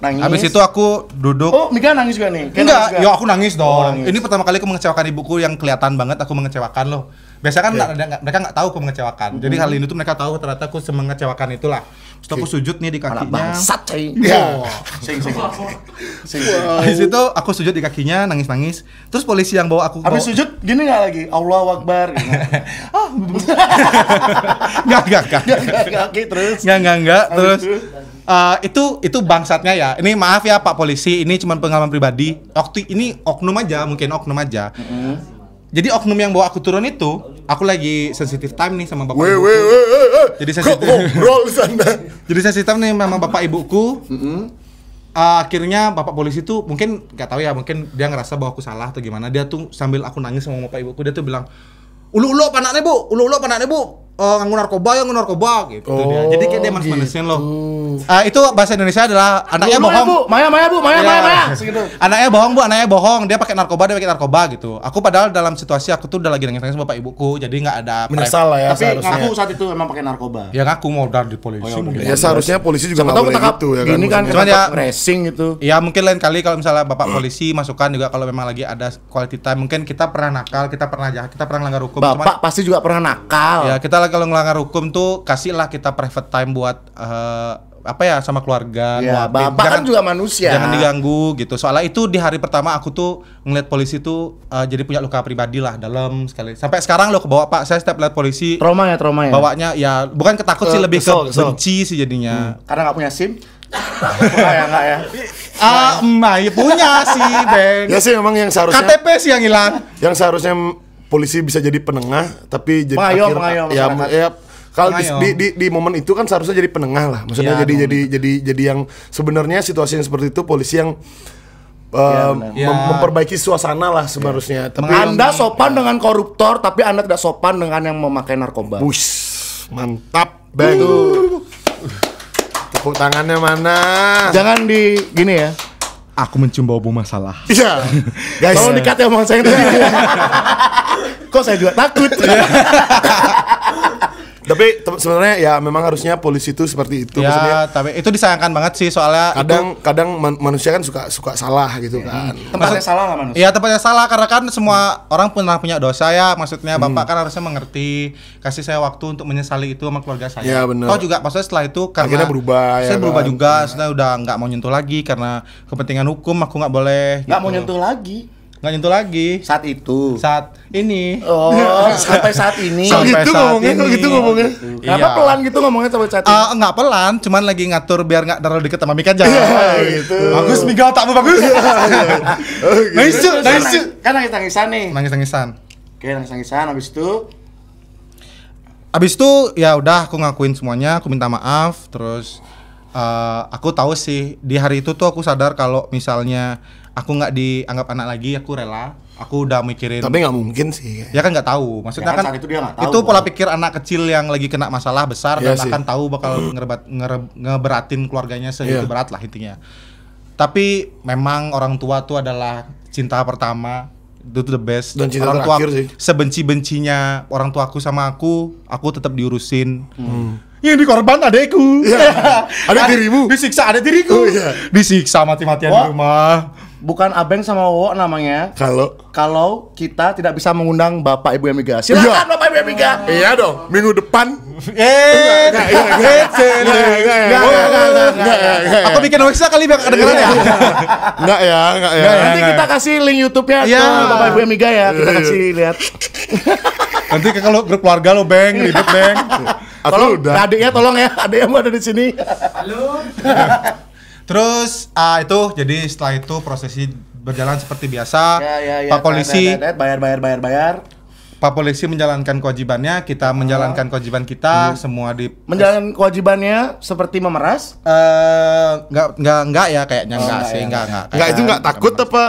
Habis itu aku duduk. Oh, Mika nangis juga nih. Ken Enggak, nangis juga? yo aku nangis dong. Oh, nangis. Ini pertama kali aku mengecewakan ibuku yang kelihatan banget aku mengecewakan loh. Biasanya kan mereka nggak tahu aku mengecewakan. Jadi kali ini tuh mereka tahu ternyata aku semengecewakan itulah. Terus aku sujud nih di Anak kakinya. bangsat, cai. Wow. Sing. Habis itu aku sujud di kakinya nangis-nangis. Terus polisi yang bawa aku Habis sujud gini nggak lagi? Allahu Akbar. Enggak. Oke, terus. Enggak. Terus Habis itu bangsatnya ya. Ini maaf ya Pak polisi, ini cuma pengalaman pribadi. Waktu ini oknum aja. Jadi oknum yang bawa aku turun itu, aku lagi sensitive time nih sama bapak ibuku. Jadi sensitif. Ngobrol sana. Jadi sensitif nih sama bapak ibuku. Akhirnya bapak polisi tuh mungkin nggak tahu ya, mungkin dia ngerasa bahwa aku salah atau gimana. Dia tuh sambil aku nangis sama bapak ibuku, dia tuh bilang, ulu panaknya bu, nganggu narkoba gitu dia. Jadi kayak dia manas-manasin loh. Itu bahasa Indonesia adalah anaknya bohong. Maya, Ya. segitu. Anaknya bohong, dia pakai narkoba gitu. Aku padahal dalam situasi aku tuh udah lagi nangis-nangis sama bapak ibuku, jadi nggak ada Menyesal lah ya Tapi seharusnya. ngaku saat itu memang pakai narkoba. Ya ngaku mau dari polisi mungkin. Ya seharusnya polisi juga nggak Tahu boleh ketangkap gitu ya kan. gini kan, Cuman ya- racing gitu. Ya mungkin lain kali kalau misalnya bapak polisi masukkan juga kalau memang lagi ada quality time, mungkin kita pernah nakal, kita pernah jahat, kita pernah melanggar hukum. Bapak pasti juga pernah nakal. Ya kita kalau ngelanggar hukum tuh kasihlah kita private time buat apa ya sama keluarga. Ya, nguapin. bapak kan juga manusia. Jangan diganggu gitu. Soalnya itu di hari pertama aku tuh ngeliat polisi tuh jadi punya luka pribadi lah dalam sekali. Sampai sekarang loh kebawa Pak, saya setiap lihat polisi Trauma ya. bawanya ya bukan ketakut sih, lebih kesel. ke benci sih jadinya. Karena nggak punya SIM. Enggak ya. Ya punya sih, Bang. Ya sih memang yang seharusnya KTP sih yang hilang. yang seharusnya polisi bisa jadi penengah tapi jadi Pengayom ya, masyarakat. ya kalau Pengayom. di momen itu kan seharusnya jadi penengah lah. Maksudnya Ya, jadi yang sebenarnya situasi yang seperti itu polisi yang benar. Ya. memperbaiki suasana lah seharusnya. Tapi Anda sopan dengan koruptor, tapi Anda tidak sopan dengan yang memakai narkoba. wush, mantap, Bang. Tepuk tangannya mana? Jangan di gini ya. aku mencium bau masalah. Iya. Guys, Tolong dikat ya omongan saya tadi. Kok saya juga takut. tapi sebenarnya ya memang harusnya polisi itu seperti itu, maksudnya Ya, tapi itu disayangkan banget sih soalnya kadang manusia kan suka salah gitu kan. Tempatnya salah lah manusia. Iya, tepatnya salah karena kan semua orang pernah punya dosa ya. Maksudnya Bapak kan harusnya mengerti, kasih saya waktu untuk menyesali itu sama keluarga saya. Ya, bener. Kau juga maksudnya setelah itu karena Akhirnya berubah, saya ya berubah kan? juga, sudah udah nggak mau nyentuh lagi karena kepentingan hukum aku nggak boleh. Nggak gitu. mau nyentuh lagi Nggak nyentuh lagi. saat itu. Saat ini. Oh, sampai saat ini. Kok Sampai gitu saat ngomongnya, kok ini. gitu ngomongnya. Kenapa Iya. pelan gitu ngomongnya sampai saat ini? Nggak pelan, cuman lagi ngatur biar nggak terlalu deket sama Mika aja. gitu. Bagus Mika, otakmu bagus. Nice, nice. Kan nangis-nangisan nih. Nangis-nangisan. Oke, nangis-nangisan habis itu Abis itu ya udah aku ngakuin semuanya, aku minta maaf, terus aku tahu sih di hari itu tuh aku sadar kalau misalnya aku nggak dianggap anak lagi, aku rela, aku udah mikirin. Tapi nggak mungkin sih. Ya kan nggak tahu, maksudnya Ya kan kan saat itu dia nggak tahu, itu pola Bang. pikir anak kecil yang lagi kena masalah besar Iya dan sih. akan tahu bakal ngeberatin keluarganya segitu Iya. berat lah intinya. Tapi memang orang tua tuh adalah cinta pertama, itu the best. Dan cinta orang tua terakhir sih. sebenci-bencinya orang tuaku sama aku tetap diurusin. Yang dikorban adekku. Adek dirimu. Disiksa adek diriku. Oh, iya. Disiksa mati-matian di Wah. rumah. bukan Abeng sama Wowo namanya. Kalau Kita tidak bisa mengundang Bapak Ibu Emiga. Silakan Iya. Bapak Ibu Emiga. iya dong, minggu depan. Enggak. Aku bikin website kali biar kedengeran ya. Enggak ya. Nanti kita kasih link YouTube-nya Iya. ke Bapak Ibu Emiga ya. Kita kasih lihat. Nanti kalau grup keluarga lo Beng, ribet Beng. Aku Tolong udah. adiknya tolong ya. Adiknya mau ada di sini. Terus itu jadi setelah itu prosesi berjalan seperti biasa. Ya. Pak polisi bayar. Pak polisi menjalankan kewajibannya, kita menjalankan kewajiban kita, semua di Menjalankan kewajibannya seperti memeras. enggak ya kayaknya enggak sih, enggak. Enggak, itu enggak takut apa?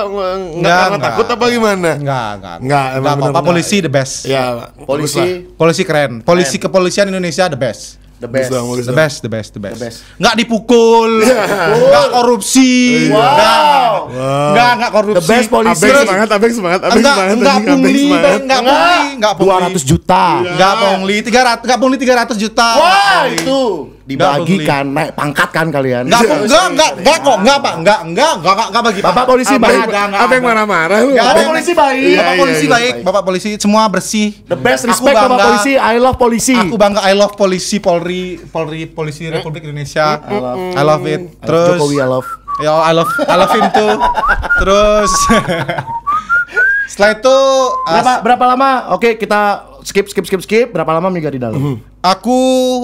Enggak karena takut apa gimana? Enggak. Enggak, emang Pak benar-benar. polisi the best. Ya, Polisi Polisi keren. Polisi kepolisian Indonesia the best. the best. Bagus dong. The best. best. Nggak dipukul, nggak korupsi, Wow. nggak korupsi. The best polisi. Abeng semangat. Nggak pungli, nggak 200 juta. nggak pungli 300 juta. Wah, itu Nggak dibagikan naik pangkat kan kalian. Nggak kok, nggak bagi. Bapak polisi baik. Abeng marah-marah lu. Bapak polisi baik. Bapak polisi baik, Bapak polisi semua bersih. The best Aku respect Bapak bangga. polisi. I love polisi. Aku bangga, I love polisi, polisi Republik Indonesia. I love it. Terus Jokowi I love. ya I love him too. Terus setelah itu Berapa lama? Oke, kita skip. Berapa lama Miga di dalam? aku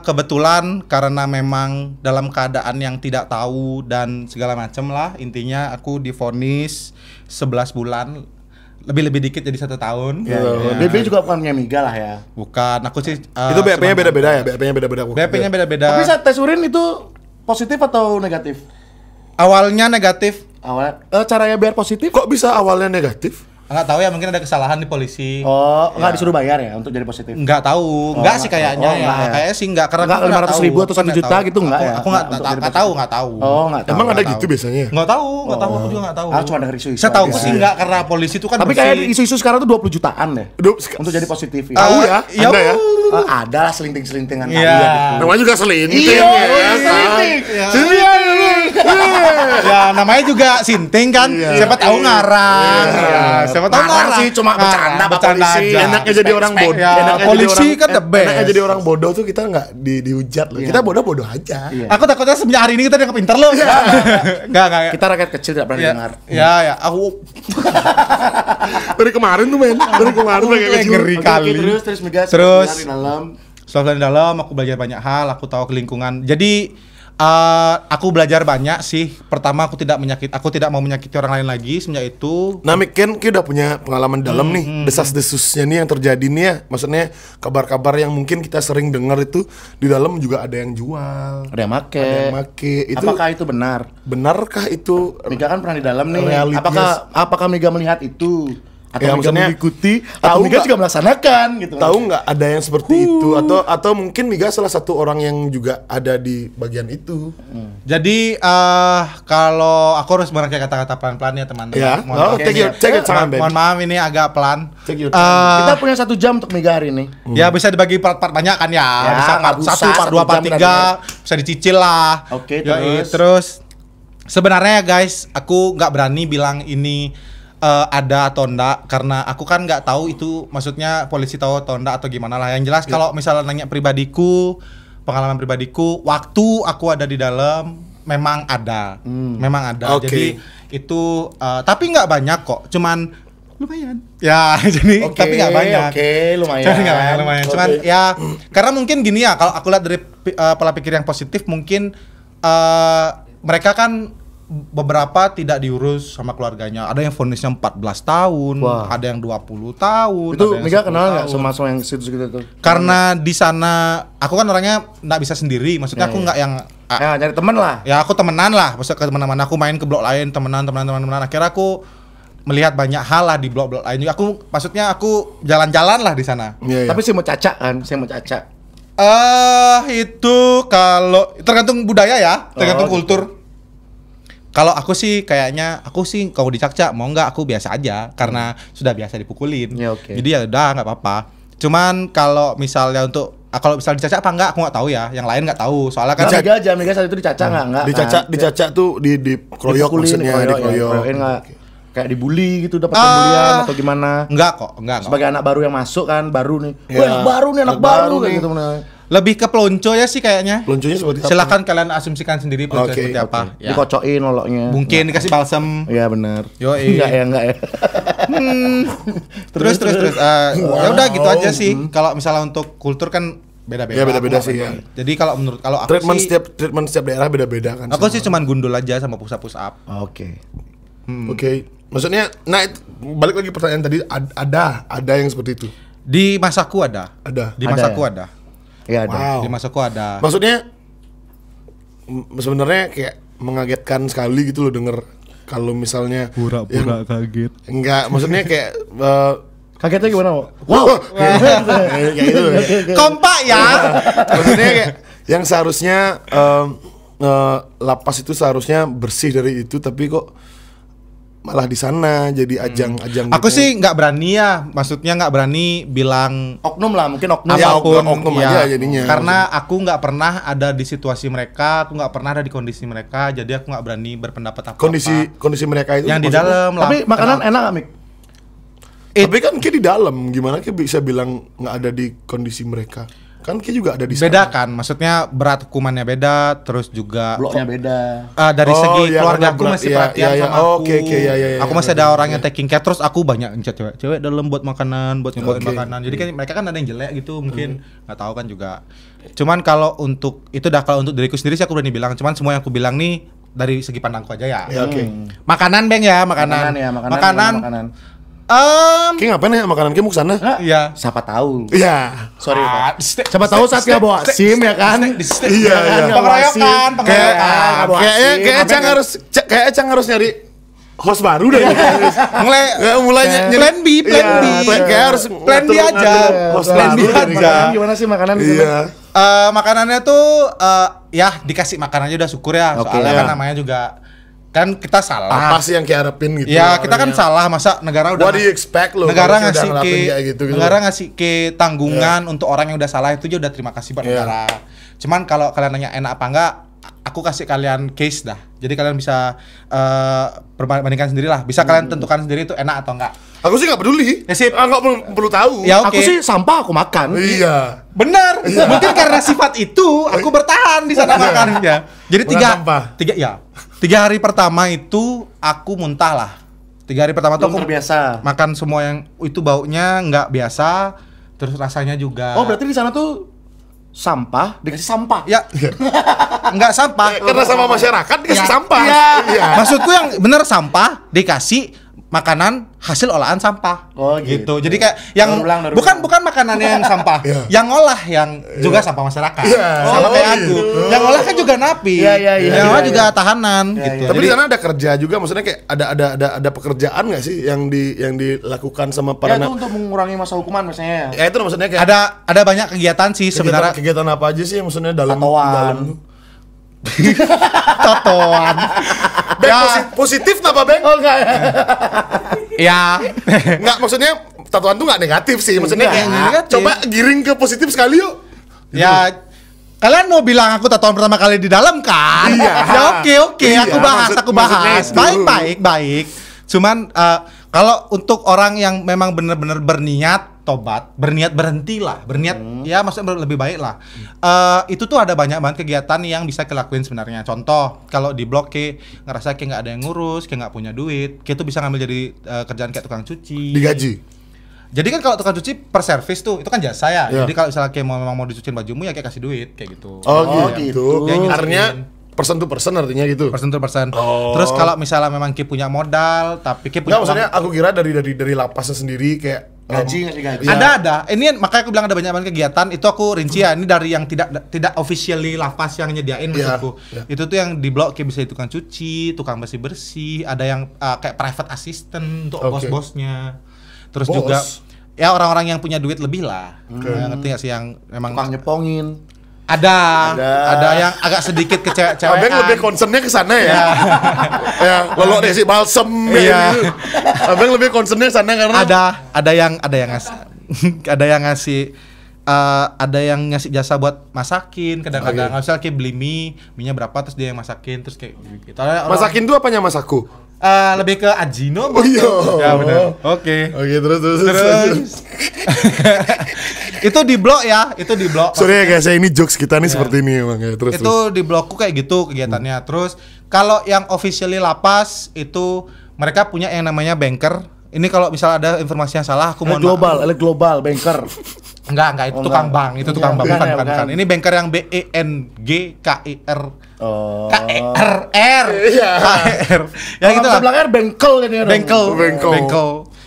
kebetulan karena memang dalam keadaan yang tidak tahu dan segala macam lah, intinya aku divonis 11 bulan, lebih dikit jadi 1 tahun. Ya. BB juga bukan punya Miga lah ya. Bukan, aku sih Itu BAP-nya beda-beda ya? BAP-nya beda-beda. BAP-nya beda-beda. Tapi saat tes urin itu positif atau negatif? Awalnya negatif. Awalnya caranya biar positif? Kok bisa awalnya negatif? Nggak tahu ya, mungkin ada kesalahan di polisi. Oh, nggak disuruh bayar ya untuk jadi positif? Nggak tahu, nggak sih kayaknya ya. enggak ya. Kayaknya sih nggak, karena Nggak, aku nggak 500.000 tahu. atau Aku 1 juta nggak gitu tahu. nggak ya? Aku nggak Untuk jadi tahu. Oh, nggak tahu. Emang ada Nggak gitu tahu. biasanya? Nggak tahu, aku juga nggak tahu. Ah, cuma denger isu-isu Saya tahu aja. sih nggak, karena polisi itu kan Tapi bersih. kayak isu-isu sekarang tuh 20 jutaan deh. Duh, Untuk jadi positif ya. Tahu ya? Ya, Anda ya? Ada lah selinting-selintingan Iya. kalian itu. Namanya juga selinting Iya, ya. selinting. Ya namanya juga sinting kan. Siapa tahu ngarang. Ya, siapa tahu Ngarang ngarang. sih, cuma bercanda, Pak Polisi. aja. Enaknya jadi orang bodoh. Ya, Enaknya polisi jadi orang- kan the best. Enaknya jadi orang bodoh tuh kita nggak dihujat loh. Kita bodoh-bodoh aja. Iya. Aku takutnya semenjak hari ini kita dianggap pinter loh. Enggak. Kita rakyat kecil tidak pernah dengar. Ya, aku Dari kemarin tuh men. Dari kemarin pakai Kayak kecil. ngeri Oke, kali. terus Miga Terus di dalam. setelah di dalam aku belajar banyak hal, aku tahu ke lingkungan. Jadi aku belajar banyak sih. Pertama aku tidak mau menyakiti orang lain lagi semenjak itu. Nah, Mik, kan kita udah punya pengalaman dalam nih, desas-desusnya nih yang terjadi nih ya. Maksudnya kabar-kabar yang mungkin kita sering dengar itu di dalam juga ada yang jual, Ada yang make. ada yang make. Itu Apakah itu benar? benarkah itu? Miga kan pernah di dalam nih. Realitinya- Apakah Miga melihat itu? Atau Ya, Miga maksudnya, mengikuti, tahu atau Miga nggak- juga melaksanakan gitu. Tahu nggak ada yang seperti itu atau mungkin Miga salah satu orang yang juga ada di bagian itu. Jadi kalau aku harus merangkai kata-kata pelan-pelan ya teman-teman. Ya. Mohon Oh, maaf take ini your- take your time, baby. Mohon maaf ini agak pelan. Take your time. Kita punya 1 jam untuk Miga hari ini. Ya bisa dibagi part-part banyak kan ya. Ya, Bisa nggak part usah, 1, part 2, 1 part jam 3. Bisa dicicil lah. Oke, Yoi, terus? terus sebenarnya guys, aku nggak berani bilang ini ada atau enggak karena aku kan nggak tahu itu maksudnya polisi tahu atau enggak atau gimana lah. Yang jelas kalau misalnya nanya pribadiku, pengalaman pribadiku, waktu aku ada di dalam memang ada. Memang ada. Oke. Jadi itu tapi nggak banyak kok. Cuman lumayan. Ya, jadi Oke, tapi nggak banyak. Oke, lumayan. Jadi nggak banyak, lumayan. Cuman Oke. ya karena mungkin gini ya, kalau aku lihat dari pola pikir yang positif mungkin mereka kan beberapa tidak diurus sama keluarganya. Ada yang vonisnya 14 tahun, Wah. ada yang 20 tahun. Itu ada yang Miga 10 kenal nggak tahun. sama yang situ-situ tuh? Karena di sana aku kan orangnya nggak bisa sendiri, maksudnya aku nggak yang Ya, nyari temen lah. ya aku temenan lah, maksudnya ke teman-teman aku main ke blok lain, temenan. Akhirnya aku melihat banyak hal lah di blok-blok lain. Aku maksudnya aku jalan-jalan lah di sana. Iya, iya. Tapi saya mau caca kan, saya mau caca. Itu kalau tergantung budaya ya, tergantung Oh, kultur. Kalau aku sih kayaknya aku sih kalau dicacak mau nggak aku biasa aja karena sudah biasa dipukulin. Ya, oke. Jadi ya udah nggak apa-apa. Cuman kalau misalnya kalau misalnya dicacak apa enggak aku nggak tahu ya. Yang lain nggak tahu. Soalnya kan Kan Miga saat itu dicaca nggak? Dicaca tuh di kroyok maksudnya dikeroyok. Nggak kayak dibully gitu, dapat pembulian atau gimana? enggak kok, enggak. Sebagai anak baru yang masuk kan, baru nih. Ya. Wah, anak baru nih, anak baru kayak nih. gitu. Lebih ke pelonco ya sih kayaknya. Pelonconya seperti apa? Silakan kalian asumsikan sendiri pelonco Oke, seperti apa. Ya. Dikocokin loloknya. Mungkin dikasih balsam. Iya benar. Yoi. Enggak ya. Terus ya udah gitu aja sih. Kalau misalnya untuk kultur kan beda-beda. Ya, beda-beda Aku sih, nggak ya. pernah. Jadi kalau aku Treatment sih, setiap daerah beda-beda kan. aku sih cuman gundul aja sama push up. Oke. Oke. Maksudnya balik lagi pertanyaan tadi ada yang seperti itu. Di masaku ada. Ada. Di Ada masaku ya? ada. Iya ada. Wow. Di masaku ada. Maksudnya sebenarnya kayak mengagetkan sekali gitu loh denger kalau misalnya yang- kaget. enggak, maksudnya kayak Kagetnya gimana, Wo? Wow. kayak gitu. Kompak ya. Maksudnya kayak yang seharusnya lapas itu seharusnya bersih dari itu tapi kok malah di sana jadi ajang-ajang Aku gitu. sih nggak berani ya. Maksudnya nggak berani bilang Oknum lah, mungkin oknum. Ya, apapun oknum ya. aja jadinya. Karena aku nggak pernah ada di situasi mereka, aku nggak pernah ada di kondisi mereka, jadi aku nggak berani berpendapat apa. kondisi mereka itu yang di maksudnya- dalam lah. Tapi makanan enak gak, Mik? tapi kan kayak di dalam gimana kayak bisa bilang nggak ada di kondisi mereka kan kayak juga ada di sana. beda kan, maksudnya berat hukumannya beda, terus juga Bloknya beda. dari Oh, segi iya, keluarga karena aku berat, masih iya, perhatian iya, sama oh, aku. oke, iya, Aku masih ada orang yang taking care, terus aku banyak ngechat cewek dalam buat makanan, buat nyobain Oke. makanan. Jadi kan mereka kan ada yang jelek gitu, mungkin nggak tahu kan juga. Cuman kalau untuk itu dah, kalau untuk diriku sendiri sih aku berani bilang. Cuman semua yang aku bilang nih dari segi pandangku aja ya. Ya, oke. Makanan Beng ya, makanan. Makanan ya, makanan. Makanan. Makanan. Kayak ngapain ya makanan kayak mau kesana? Iya. Siapa tahu. Iya. Sorry, Pak. Siapa Siapa tahu saat nggak bawa SIM ya kan? Iya, Kan iya. nggak bawa SIM. Pengeroyokan, Kayak nggak bawa kayaknya SIM. kayak Ecang harus nyari host baru deh. Mulai mulai plan B, plan B. Kayak harus Plan B ngatur- aja. ngatur host Plan B baru deh. aja. Makanan gimana sih makanan di sana? Iya. Makanannya tuh ya dikasih makan aja udah syukur ya. Oke, Soalnya ya. kan namanya juga kan kita salah. Apa sih yang kayak harapin gitu? Ya kita kan orangnya? salah, masa negara udah What do you expect lo? negara kalau ngasih sudah ke ngelakuin kayak gitu, gitu. negara ngasih ke tanggungan untuk orang yang udah salah itu aja udah terima kasih buat Iya. negara. Cuman kalau kalian nanya enak apa enggak, aku kasih kalian case dah. Jadi kalian bisa perbandingkan sendiri lah. Bisa kalian tentukan sendiri itu enak atau enggak. Aku sih nggak peduli. Ya, sip. Nggak perlu tahu. Ya oke. Aku sih sampah aku makan. Iya. Benar. Mungkin karena sifat itu aku bertahan di sana makan ya. Jadi Makan sampah. 3 hari pertama itu aku muntah lah. 3 hari pertama tuh Belum aku terbiasa. makan semua yang itu baunya nggak biasa, terus rasanya juga. Oh, berarti di sana tuh sampah dikasih sampah. Ya nggak sampah. Karena sama masyarakat dikasih Ya. sampah. Iya. Maksudku yang bener sampah dikasih makanan hasil olahan sampah. Oh, gitu. Jadi kayak yang Daur ulang. bukan makanannya yang sampah, yang ngolah yang juga sampah masyarakat. Sama kayak aku. Yang ngolah kan juga napi. Yang ngolah juga tahanan gitu. Tapi di sana ada kerja juga, maksudnya kayak ada pekerjaan nggak sih yang dilakukan sama para itu untuk mengurangi masa hukuman misalnya. Ya itu maksudnya kayak ada banyak kegiatan sih sebenarnya. kegiatan apa aja sih yang maksudnya dalam Tatoan. Tatoan. Positif apa Bang? Oh enggak ya. Ya. Nggak, maksudnya tatoan tuh nggak negatif sih, maksudnya kayak negatif. coba giring ke positif sekali yuk. Ya, kalian mau bilang aku tatoan pertama kali di dalam kan? Iya. Ya oke, Iya, aku bahas. maksudnya itu. Baik. Cuman kalau untuk orang yang memang benar-benar berniat tobat, berniat berhenti lah, ya maksudnya lebih baik lah. Itu tuh ada banyak banget kegiatan yang bisa kelakuin sebenarnya. Contoh, kalau di blok ngerasa kayak nggak ada yang ngurus, kayak nggak punya duit, tuh bisa ngambil jadi kerjaan kayak tukang cuci. Digaji. Jadi kan kalau tukang cuci per servis tuh itu kan jasa ya. Jadi kalau misalnya kayak memang mau dicuciin bajumu ya kayak kasih duit kayak gitu. Oh gitu. Yang Artinya person to person artinya gitu. Person to person. Terus kalau misalnya memang Ki punya modal tapi Ki punya Nggak, maksudnya aku kira dari lapasnya sendiri kayak Gaji nggak sih gaji? ada. Ini makanya aku bilang ada banyak banget kegiatan. Itu aku rinci ya. Ini dari yang tidak officially lapas yang nyediain maksudku. Itu tuh yang di blok kayak bisa tukang cuci, tukang bersih, ada yang kayak private assistant untuk bos-bosnya. Terus juga ya orang-orang yang punya duit lebih lah. Ngerti gak sih yang memang Tukang nyepongin. ada yang agak sedikit ke cewek-cewekan. Abang lebih concernnya ke sana ya. Ya, lolok desi balsem gitu. Abang lebih concernnya ke sana karena ada yang ngasih ada yang ngasih jasa buat masakin kadang-kadang. Misal kayak beli mie-nya berapa terus dia yang masakin terus kayak gitu. masakin tuh apanya masaku? Lebih ke Ajino. Oh iya. Ya benar. Oke, terus. Itu di blok ya, Sorry ya guys, ini jokes kita nih seperti ini emang ya. Terus. Itu di blokku kayak gitu kegiatannya. Terus kalau yang officially lapas itu mereka punya yang namanya banker. Ini kalau misalnya ada informasi yang salah aku mohon maaf. Global banker. Enggak, itu tukang bank, itu tukang bank, bukan. Ini banker yang BENGKER. Oh. KER. Iya. KER. Ya gitu lah. Belakangnya bengkel kan ya. Bengkel.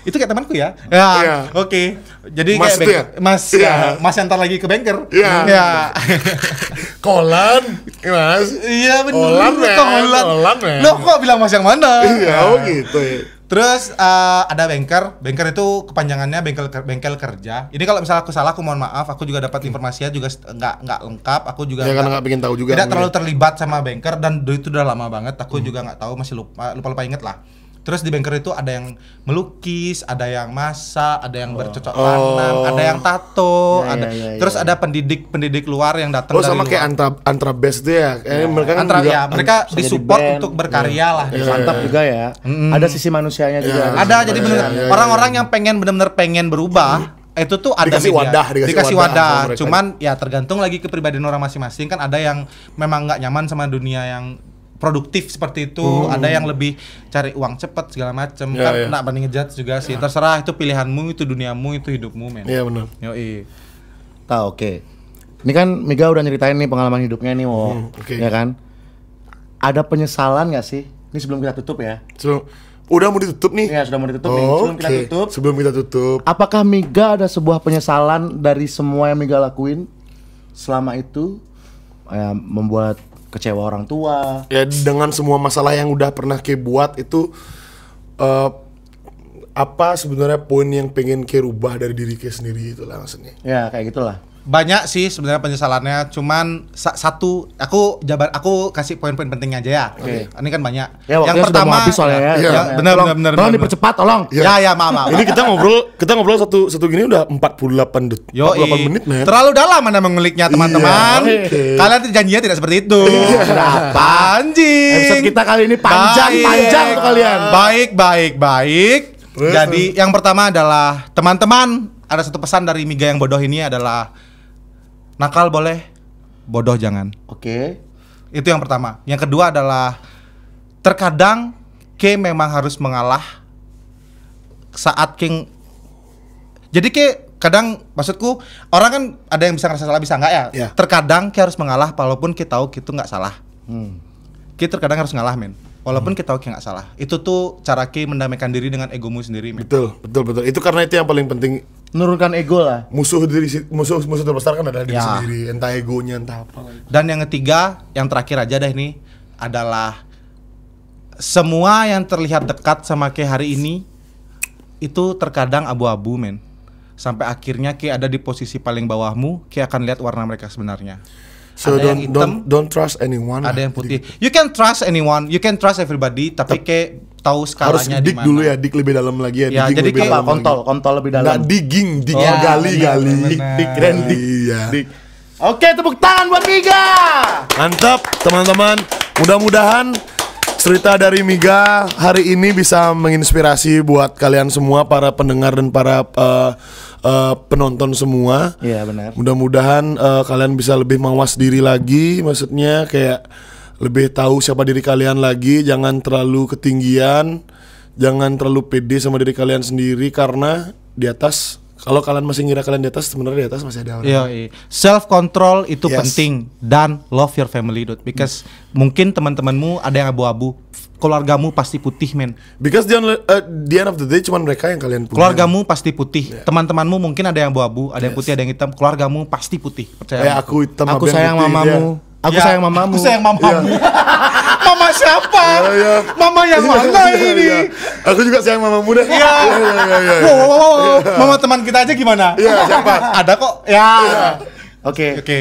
Itu kayak temanku ya. Ya, oke. Jadi Mas kayak itu ya? Mas yang ntar lagi ke banker. Iya. Ya. Kolan, Mas. Iya bener. Kolan, men. Loh kok bilang Mas yang mana? Iya, gitu ya. Terus ada banker itu kepanjangannya bengkel kerja. Ini kalau misalnya aku salah aku mohon maaf, aku juga dapat informasinya juga nggak lengkap. Aku juga Ya karena nggak pengen tahu juga. tidak terlalu terlibat sama banker dan itu udah lama banget. Aku juga nggak tahu, masih lupa inget lah. Terus di banker itu ada yang melukis, ada yang masak, ada yang bercocok tanam, ada yang tato, terus ada pendidik luar yang datang dari sama luar. kayak antra best tuh ya. Mereka kan juga mereka disupport untuk berkarya lah. Mantap juga ya. Ada sisi manusianya juga. Ada jadi benar orang-orang yang benar-benar pengen berubah. Itu tuh ada dikasih wadah. Cuman ya tergantung lagi kepribadian orang masing-masing kan. Ada yang memang nggak nyaman sama dunia yang produktif seperti itu, ada yang lebih cari uang cepat segala macem kan nggak berani ngejudge juga sih. Terserah, itu pilihanmu, itu duniamu, itu hidupmu, men. Iya benar. Yoi. Oke. Ini kan Miga udah nyeritain nih pengalaman hidupnya nih, ya kan? Ada penyesalan nggak sih? Ini sebelum kita tutup ya. Udah mau ditutup nih? Ya sudah mau ditutup nih. Sebelum kita tutup. Apakah Miga ada sebuah penyesalan dari semua yang Miga lakuin selama itu? Membuat kecewa orang tua. Ya dengan semua masalah yang udah pernah Ke buat itu apa sebenarnya poin yang pengen Ke rubah dari diri Ke sendiri itu lah maksudnya. Ya kayak gitulah. Banyak sih sebenarnya penyesalannya, cuman satu aku kasih poin-poin pentingnya aja ya. Ini kan banyak. Ya, yang pertama benar. Tolong dipercepat, tolong. Ya, maaf. Ini kita ngobrol satu gini udah 48 detik. 48 menit, men. Terlalu dalam Anda menguliknya, teman-teman. Kalian janjinya tidak seperti itu. Berapa anjing? Episode kita kali ini panjang untuk kalian. Baik. Jadi yang pertama adalah teman-teman, ada satu pesan dari Miga yang bodoh ini adalah nakal boleh, bodoh jangan. Oke. Itu yang pertama. Yang kedua adalah terkadang Ke memang harus mengalah saat King. Jadi Ke kadang, maksudku orang kan ada yang bisa ngerasa salah bisa enggak ya? Terkadang Ke harus mengalah walaupun Ke tahu Ke itu enggak salah. Ke terkadang harus ngalah, men. Walaupun kita tahu Ki nggak salah. Itu tuh cara Ki mendamaikan diri dengan egomu sendiri, men. Betul. Itu karena itu yang paling penting. Menurunkan ego lah. Musuh terbesar kan ada diri Ya. sendiri, entah egonya, entah apa. Dan yang ketiga, yang terakhir aja deh nih, adalah semua yang terlihat dekat sama Ki hari ini itu terkadang abu-abu, men. Sampai akhirnya Ki ada di posisi paling bawahmu, Ki akan lihat warna mereka sebenarnya. So Ada yang hitam, don't trust anyone. ada yang putih. You can trust anyone, you can trust everybody, tapi Ki tahu Harus skalanya di dig mana. dulu ya, dig lebih dalam lagi ya. Ya, digging jadi lebih kayak dalam lagi. Kontol lebih dalam. Nggak digging, Oh, gali. iya, benar. Dig, keren dig. Iya. Oke, tepuk tangan buat Miga. Mantap teman-teman. Mudah-mudahan cerita dari Miga hari ini bisa menginspirasi buat kalian semua, para pendengar dan para penonton semua. Iya, benar. Mudah-mudahan kalian bisa lebih mawas diri lagi, maksudnya kayak lebih tahu siapa diri kalian lagi, jangan terlalu ketinggian, jangan terlalu pede sama diri kalian sendiri, karena di atas, kalau kalian masih ngira kalian di atas, sebenarnya di atas masih ada orang. Iya. Self control itu Yes. penting, dan love your family, dude. Because mungkin teman-temanmu ada yang abu-abu, keluargamu pasti putih, men. Because the end of the day cuman mereka yang kalian punya. Keluargamu pasti putih. Teman-temanmu mungkin ada yang abu-abu, ada yang putih, ada yang hitam. Keluargamu pasti putih. Percaya. Kayak aku hitam, Aku Abang sayang putih, mamamu. Aku Ya, sayang mamamu. Aku sayang mamamu. Mama siapa? Iya. Mama yang mana ini? Iya. Aku juga sayang mamamu deh. Iya. Iya. Wow. Mama teman kita aja gimana? Iya, siapa? Ada kok. Ya. Oke. Oke.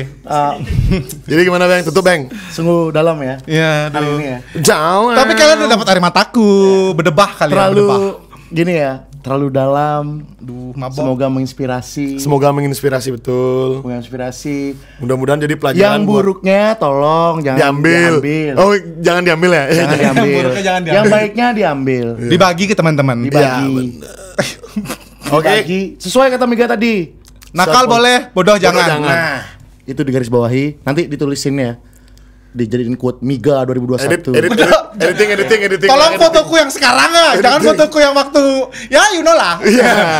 Jadi gimana Bang? Tutup Bang. Sungguh dalam ya. Ya, Hari ini ya. Jangan. Tapi kalian udah dapat air mataku, berdebah kalian, Terlalu berdebah. gini ya, terlalu dalam. Duh, mabok. Semoga menginspirasi. Semoga menginspirasi betul. Menginspirasi. Mudah-mudahan jadi pelajaran. Yang buruknya tolong jangan diambil. Oh, jangan diambil ya. Jangan diambil. buruknya jangan diambil. Yang baiknya diambil. Dibagi ke teman-teman. Dibagi. Oke. Dibagi. Sesuai kata Miga tadi. Nakal boleh, bodoh jangan. jangan. Nah, itu digaris bawahi. Nanti ditulisin ya. Dijadiin quote Miga 2021. Editing. Tolong fotoku yang sekarang ya, jangan fotoku yang waktu ya you know lah.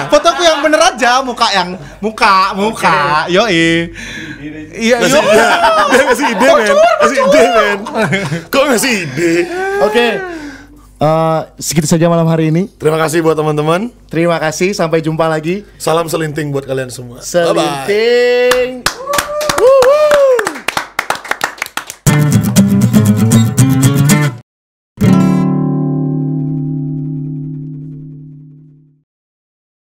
Fotoku yang bener aja, muka. Yoi. Iya, Ngasih, yuk. ya, dia ngasih ide men. Kok ngasih ide? Oke. Segitu saja malam hari ini. Terima kasih buat teman-teman. Terima kasih, sampai jumpa lagi. Salam selinting buat kalian semua. Bye-bye. Selinting.